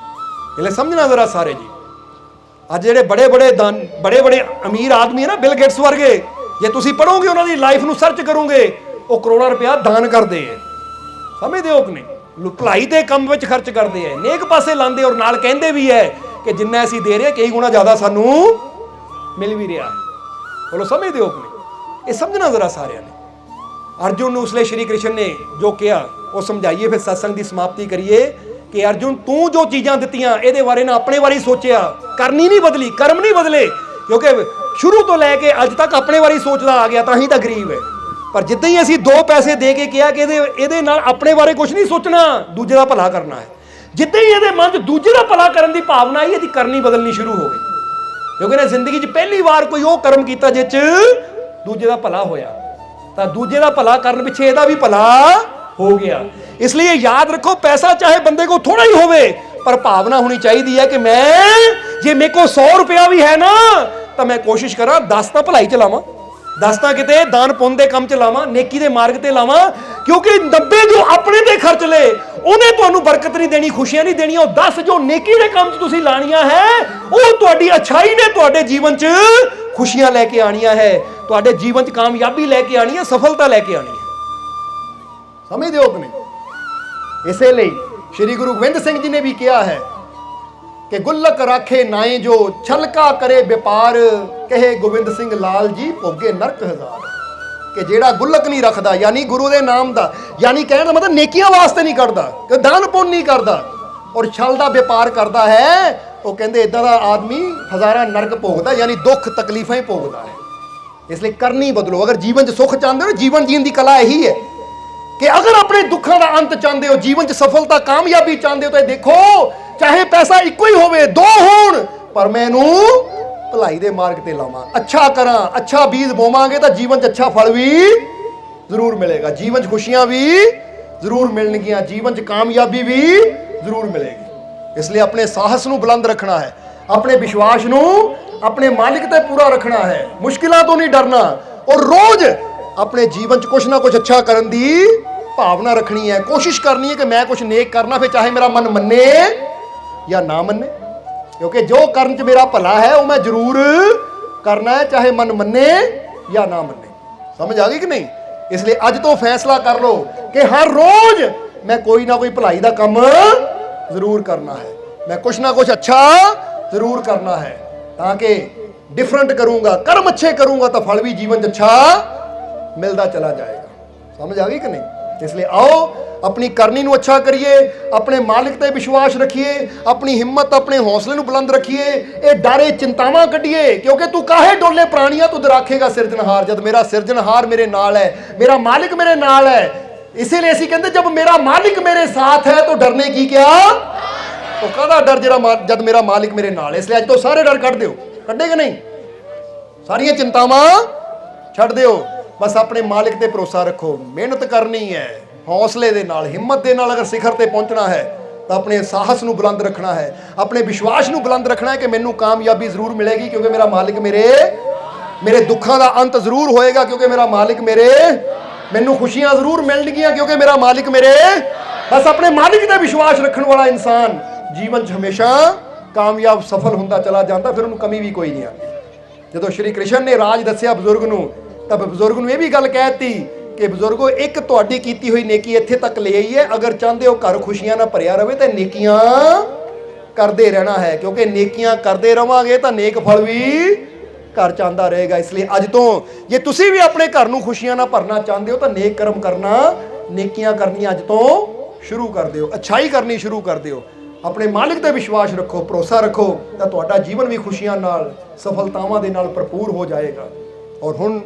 ਇਹ ਸਮਝਣਾ ਜ਼ਰਾ ਸਾਰੇ ਜੀ। ਅੱਜ ਜਿਹੜੇ ਬੜੇ ਬੜੇ ਅਮੀਰ ਆਦਮੀ ਹੈ ਨਾ, ਬਿਲ ਗੇਟਸ ਵਰਗੇ, ਜੇ ਤੁਸੀਂ ਪੜੋਗੇ ਉਹਨਾਂ ਦੀ ਲਾਈਫ ਨੂੰ ਸਰਚ ਕਰੋਗੇ, ਉਹ ਕਰੋੜਾਂ ਰੁਪਇਆ ਦਾਨ ਕਰਦੇ ਹੈ, ਸਮਝਦੇ ਹੋ ਕਿ ਨਹੀਂ? ਭਲਾਈ ਦੇ ਕੰਮ ਵਿੱਚ ਖਰਚ ਕਰਦੇ ਹੈ, ਨੇਕ ਪਾਸੇ ਲਾਉਂਦੇ, ਔਰ ਨਾਲ ਕਹਿੰਦੇ ਵੀ ਹੈ ਕਿ ਜਿੰਨਾ ਅਸੀਂ ਦੇ ਰਹੇ ਕਈ ਗੁਣਾ ਜ਼ਿਆਦਾ ਸਾਨੂੰ ਮਿਲ ਵੀ ਰਿਹਾ ਹੈ। ਬੋਲੋ ਸਮਝਦੇ ਹੋ ਕਿ ਨਹੀਂ? ਇਹ ਸਮਝਣਾ ਜ਼ਰਾ ਸਾਰਿਆਂ ਨੇ। ਅਰਜੁਨ ਨੂੰ ਉਸ ਲਈ ਸ਼੍ਰੀ ਕ੍ਰਿਸ਼ਨ ਨੇ ਜੋ ਕਿਹਾ ਉਹ ਸਮਝਾਈਏ, ਫਿਰ ਸਤਸੰਗ ਦੀ ਸਮਾਪਤੀ ਕਰੀਏ ਕਿ ਅਰਜੁਨ ਤੂੰ ਜੋ ਚੀਜ਼ਾਂ ਦਿੱਤੀਆਂ ਇਹਦੇ ਬਾਰੇ ਨਾ ਆਪਣੇ ਬਾਰੇ ਸੋਚਿਆ, ਕਰਨੀ ਨਹੀਂ ਬਦਲੀ, ਕਰਮ ਨਹੀਂ ਬਦਲੇ, ਕਿਉਂਕਿ ਸ਼ੁਰੂ ਤੋਂ ਲੈ ਕੇ ਅੱਜ ਤੱਕ ਆਪਣੇ ਬਾਰੇ ਸੋਚਦਾ ਆ ਗਿਆ, ਤਾਂ ਹੀ ਤਾਂ ਗਰੀਬ ਹੈ। ਪਰ ਜਿੱਦਾਂ ਹੀ ਅਸੀਂ 2 ਪੈਸੇ ਦੇ ਕੇ ਕਿਹਾ ਕਿ ਇਹਦੇ ਨਾਲ ਆਪਣੇ ਬਾਰੇ ਕੁਝ ਨਹੀਂ ਸੋਚਣਾ, ਦੂਜੇ ਦਾ ਭਲਾ ਕਰਨਾ ਹੈ, ਜਿੱਦਾਂ ਹੀ ਇਹਦੇ ਮਨ 'ਚ ਦੂਜੇ ਦਾ ਭਲਾ ਕਰਨ ਦੀ ਭਾਵਨਾ ਆਈ, ਇਹਦੀ ਕਰਨੀ ਬਦਲਣੀ ਸ਼ੁਰੂ ਹੋ ਗਈ। ਕਿਉਂਕਿ ਇਹਨੇ ਜ਼ਿੰਦਗੀ 'ਚ ਪਹਿਲੀ ਵਾਰ ਕੋਈ ਉਹ ਕਰਮ ਕੀਤਾ ਜਿਸ 'ਚ ਦੂਜੇ ਦਾ ਭਲਾ ਹੋਇਆ, ਤਾਂ ਦੂਜੇ ਦਾ ਭਲਾ ਕਰਨ ਪਿੱਛੇ ਇਹਦਾ ਵੀ ਭਲਾ ਹੋ ਗਿਆ। ਇਸ ਲਈ ਯਾਦ ਰੱਖੋ, ਪੈਸਾ ਚਾਹੇ ਬੰਦੇ ਕੋਲ ਥੋੜਾ ਹੀ ਹੋਵੇ, ਪਰ ਭਾਵਨਾ ਹੋਣੀ ਚਾਹੀਦੀ ਹੈ ਕਿ ਜੇ ਮੇਰੇ ਕੋਲ 100 ਰੁਪਇਆ ਵੀ ਹੈ ਨਾ, ਤਾਂ ਮੈਂ ਕੋਸ਼ਿਸ਼ ਕਰਾਂ 10 ਤਾਂ ਭਲਾਈ ਚ ਲਾਵਾਂ, 10 ਤਾਂ ਕਿਤੇ ਦਾਨ ਪੁੰਨ ਦੇ ਕੰਮ ਚ ਲਾਵਾਂ, ਨੇਕੀ ਦੇ ਮਾਰਗ ਤੇ ਲਾਵਾਂ। ਕਿਉਂਕਿ 90 ਜੋ ਆਪਣੇ ਤੇ ਖਰਚ ਲਏ ਉਹਨੇ ਤੁਹਾਨੂੰ ਬਰਕਤ ਨਹੀਂ ਦੇਣੀ, ਖੁਸ਼ੀਆਂ ਨਹੀਂ ਦੇਣੀਆਂ। ਉਹ 10 ਜੋ ਨੇਕੀ ਦੇ ਕੰਮ 'ਚ ਤੁਸੀਂ ਲਾਣੀਆਂ ਹੈ, ਉਹ ਤੁਹਾਡੀ ਅੱਛਾਈ ਨੇ ਤੁਹਾਡੇ ਜੀਵਨ 'ਚ ਖੁਸ਼ੀਆਂ ਲੈ ਕੇ ਆਣੀਆਂ ਹੈ, ਤੁਹਾਡੇ ਜੀਵਨ 'ਚ ਕਾਮਯਾਬੀ ਲੈ ਕੇ ਆਣੀ ਹੈ, ਸਫਲਤਾ ਲੈ ਕੇ ਆਣੀ ਹੈ। ਸਮਝਦੇ ਹੋ ਕਿ ਨਹੀਂ? ਇਸੇ ਲਈ ਸ਼੍ਰੀ ਗੁਰੂ ਗੋਬਿੰਦ ਸਿੰਘ ਜੀ ਨੇ ਵੀ ਕਿਹਾ ਹੈ कि गुल्लक राखे नाए जो छलका करे व्यापार, कहे गोविंद सिंह लाल जी भोगे नरक हजार। कि जेड़ा गुल्लक नहीं रखता यानी गुरु के नाम का, यानी कहने का मतलब नेकियां वास्ते नहीं करता, कि दान पुण्य नहीं करता और छल का व्यापार करता है, वो कहते इदा का आदमी हज़ारा नरक भोगता, यानी दुख तकलीफा ही भोगता है। इसलिए करनी बदलो। अगर जीवन च सुख चाहते हो, जीवन जीने की कला यही है कि अगर अपने दुखों का अंत चाहते हो, जीवन च सफलता कामयाबी चाहते हो, तो देखो चाहे पैसा इको ही होवे, दो होण, पर मैनू भलाई दे मार्ग ते लावां, अच्छा करा, अच्छा बीज बोवांगे तो जीवन च अच्छा फल भी जरूर मिलेगा, जीवन च खुशियां भी जरूर मिलणगियां, जीवन च कामयाबी भी जरूर मिलेगी। इसलिए अपने साहस नू बुलंद रखना है, अपने विश्वास नू अपने मालिक ते पूरा रखना है, मुश्किलों तो नहीं डरना, और रोज अपने जीवन च कुछ ना कुछ अच्छा करने की भावना रखनी है, कोशिश करनी है कि मैं कुछ नेक करना, फिर चाहे मेरा मन मन्ने या ना मन्ने, क्योंकि जो कर्म च मेरा भला है वो मैं जरूर करना है, चाहे मन मन्ने या ना मन्ने। समझ आ गई कि नहीं? इसलिए अज तो फैसला कर लो कि हर रोज मैं कोई ना कोई भलाई का काम जरूर करना है, मैं कुछ ना कुछ अच्छा जरूर करना है, ताकि डिफरेंट करूंगा, कर्म अच्छे करूंगा तो फल भी जीवन अच्छा मिलता चला जाएगा। समझ आ गई कि नहीं? इसलिए आओ अपनी करनी नू अच्छा करिए, अपने मालिक ते विश्वास रखिए, अपनी हिम्मत अपने हौसले नू बुलंद रखिए, ये डरे चिंतावां कढ़िए, क्योंकि तू काहे डोले प्राणियां तू राखेगा सिरजनहार, जब मेरा सिरजनहार मेरे नाल है, मेरा मालिक मेरे नाल है। इसीलिए असीं कहंदे जब मेरा मालिक मेरे साथ है तो डरने की क्या, तो कहदा डर जब मेरा मालिक मेरे नाल है। इसलिए अज तो सारे डर कढ़ दिओ, कढ़े कि नहीं? सारियां चिंतावां छड्ड दिओ, बस अपने मालिक ते भरोसा रखो, मेहनत करनी है, हौसले दे नाल, हिम्मत दे नाल अगर शिखर ते पहुंचना है तो अपने साहस नू बुलंद रखना है, अपने विश्वास नू बुलंद रखना है कि मैनू कामयाबी जरूर मिलेगी, क्योंकि मेरा मालिक मेरे दुखों का अंत जरूर होएगा, क्योंकि मेरा मालिक मैनू खुशियां जरूर मिलणगियां, क्योंकि मेरा मालिक बस अपने मालिक ते विश्वास रखने वाला इंसान जीवन च हमेशा कामयाब सफल होंदा चला जाता, फिर उन्होंने कमी भी कोई नहीं आती। जो श्री कृष्ण ने राज दस्या बजुर्ग नू, तब बजुर्ग नू ये भी गल कहती कि बजुर्गो एक तुहाडी कीती हुई नेकी इत्थे तक ले आई है, अगर चाहते हो घर खुशियां ना भरिया रहे तो नेकियां करते रहना है, क्योंकि नेकियां करते रवांगे तो नेक फल भी घर च आंदा रहेगा। इसलिए अज तो जे तुसी भी अपने घर नू खुशियां ना भरना चाहते हो तो नेक कर्म करना, नेकियां करनियां अज तो शुरू कर दिओ, अच्छाई करनी शुरू कर दिओ, अपने मालिक ते विश्वास रखो, भरोसा रखो, तो तुहाडा जीवन भी खुशियां नाल सफलतावां दे नाल भरपूर हो जाएगा। और हुण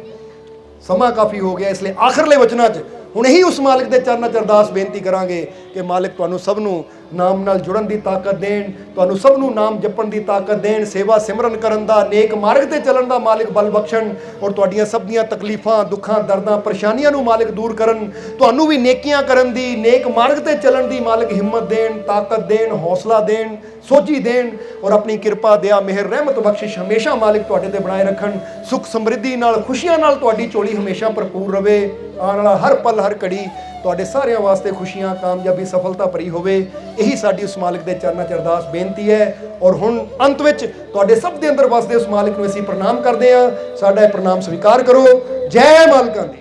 समा काफ़ी हो गया, इसलिए आखिरले वचनां च हुण ही उस मालिक के चरणों च अरदास बेनती करांगे कि मालिक तुहानू सब नू नाम नाल जुड़न की ताकत देन, तुहानू सब नू नाम जपण की ताकत देन, सेवा सिमरन करन दा, नेक मार्ग ते चलन दा मालिक बल बख्शण, और तुहाडीआं सब दीआं तकलीफां दुखां दर्दां परेशानियां नू मालिक दूर करन, तुहानू भी नेकियां करन दी, नेक मार्ग ते चलन दी मालिक हिम्मत देन, ताकत देन, हौसला देन, सोची देन, और अपनी कृपा दया मेहर रहमत बख्शिश हमेशा मालिक तुहाडे ते बनाए रखन, सुख समृद्धि नाल खुशियां नाल तुहाडी झोली हमेशा भरपूर रवे, आने वाला हर पल हर घड़ी तुहाडे सारिਆਂ वास्ते खुशियां कामयाबी सफलता भरी होवे, यही साडी उस मालिक दे चरणों च अरदास बेनती है। और हुण अंत विच तुहाडे सब दे अंदर वसदे उस मालिक नूं असीं प्रणाम करदे हां, साडा प्रणाम स्वीकार करो। जय मालिकां दी।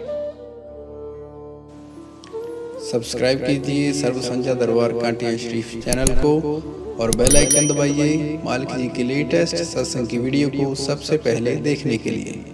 सब्सक्राइब कीजिए सर्व संध्या दरबार कांटिया शरीफ चैनल को और बेल आइकन दबाइए मालिक जी के लेटेस्ट सत्संग की वीडियो को सबसे पहले देखने के लिए।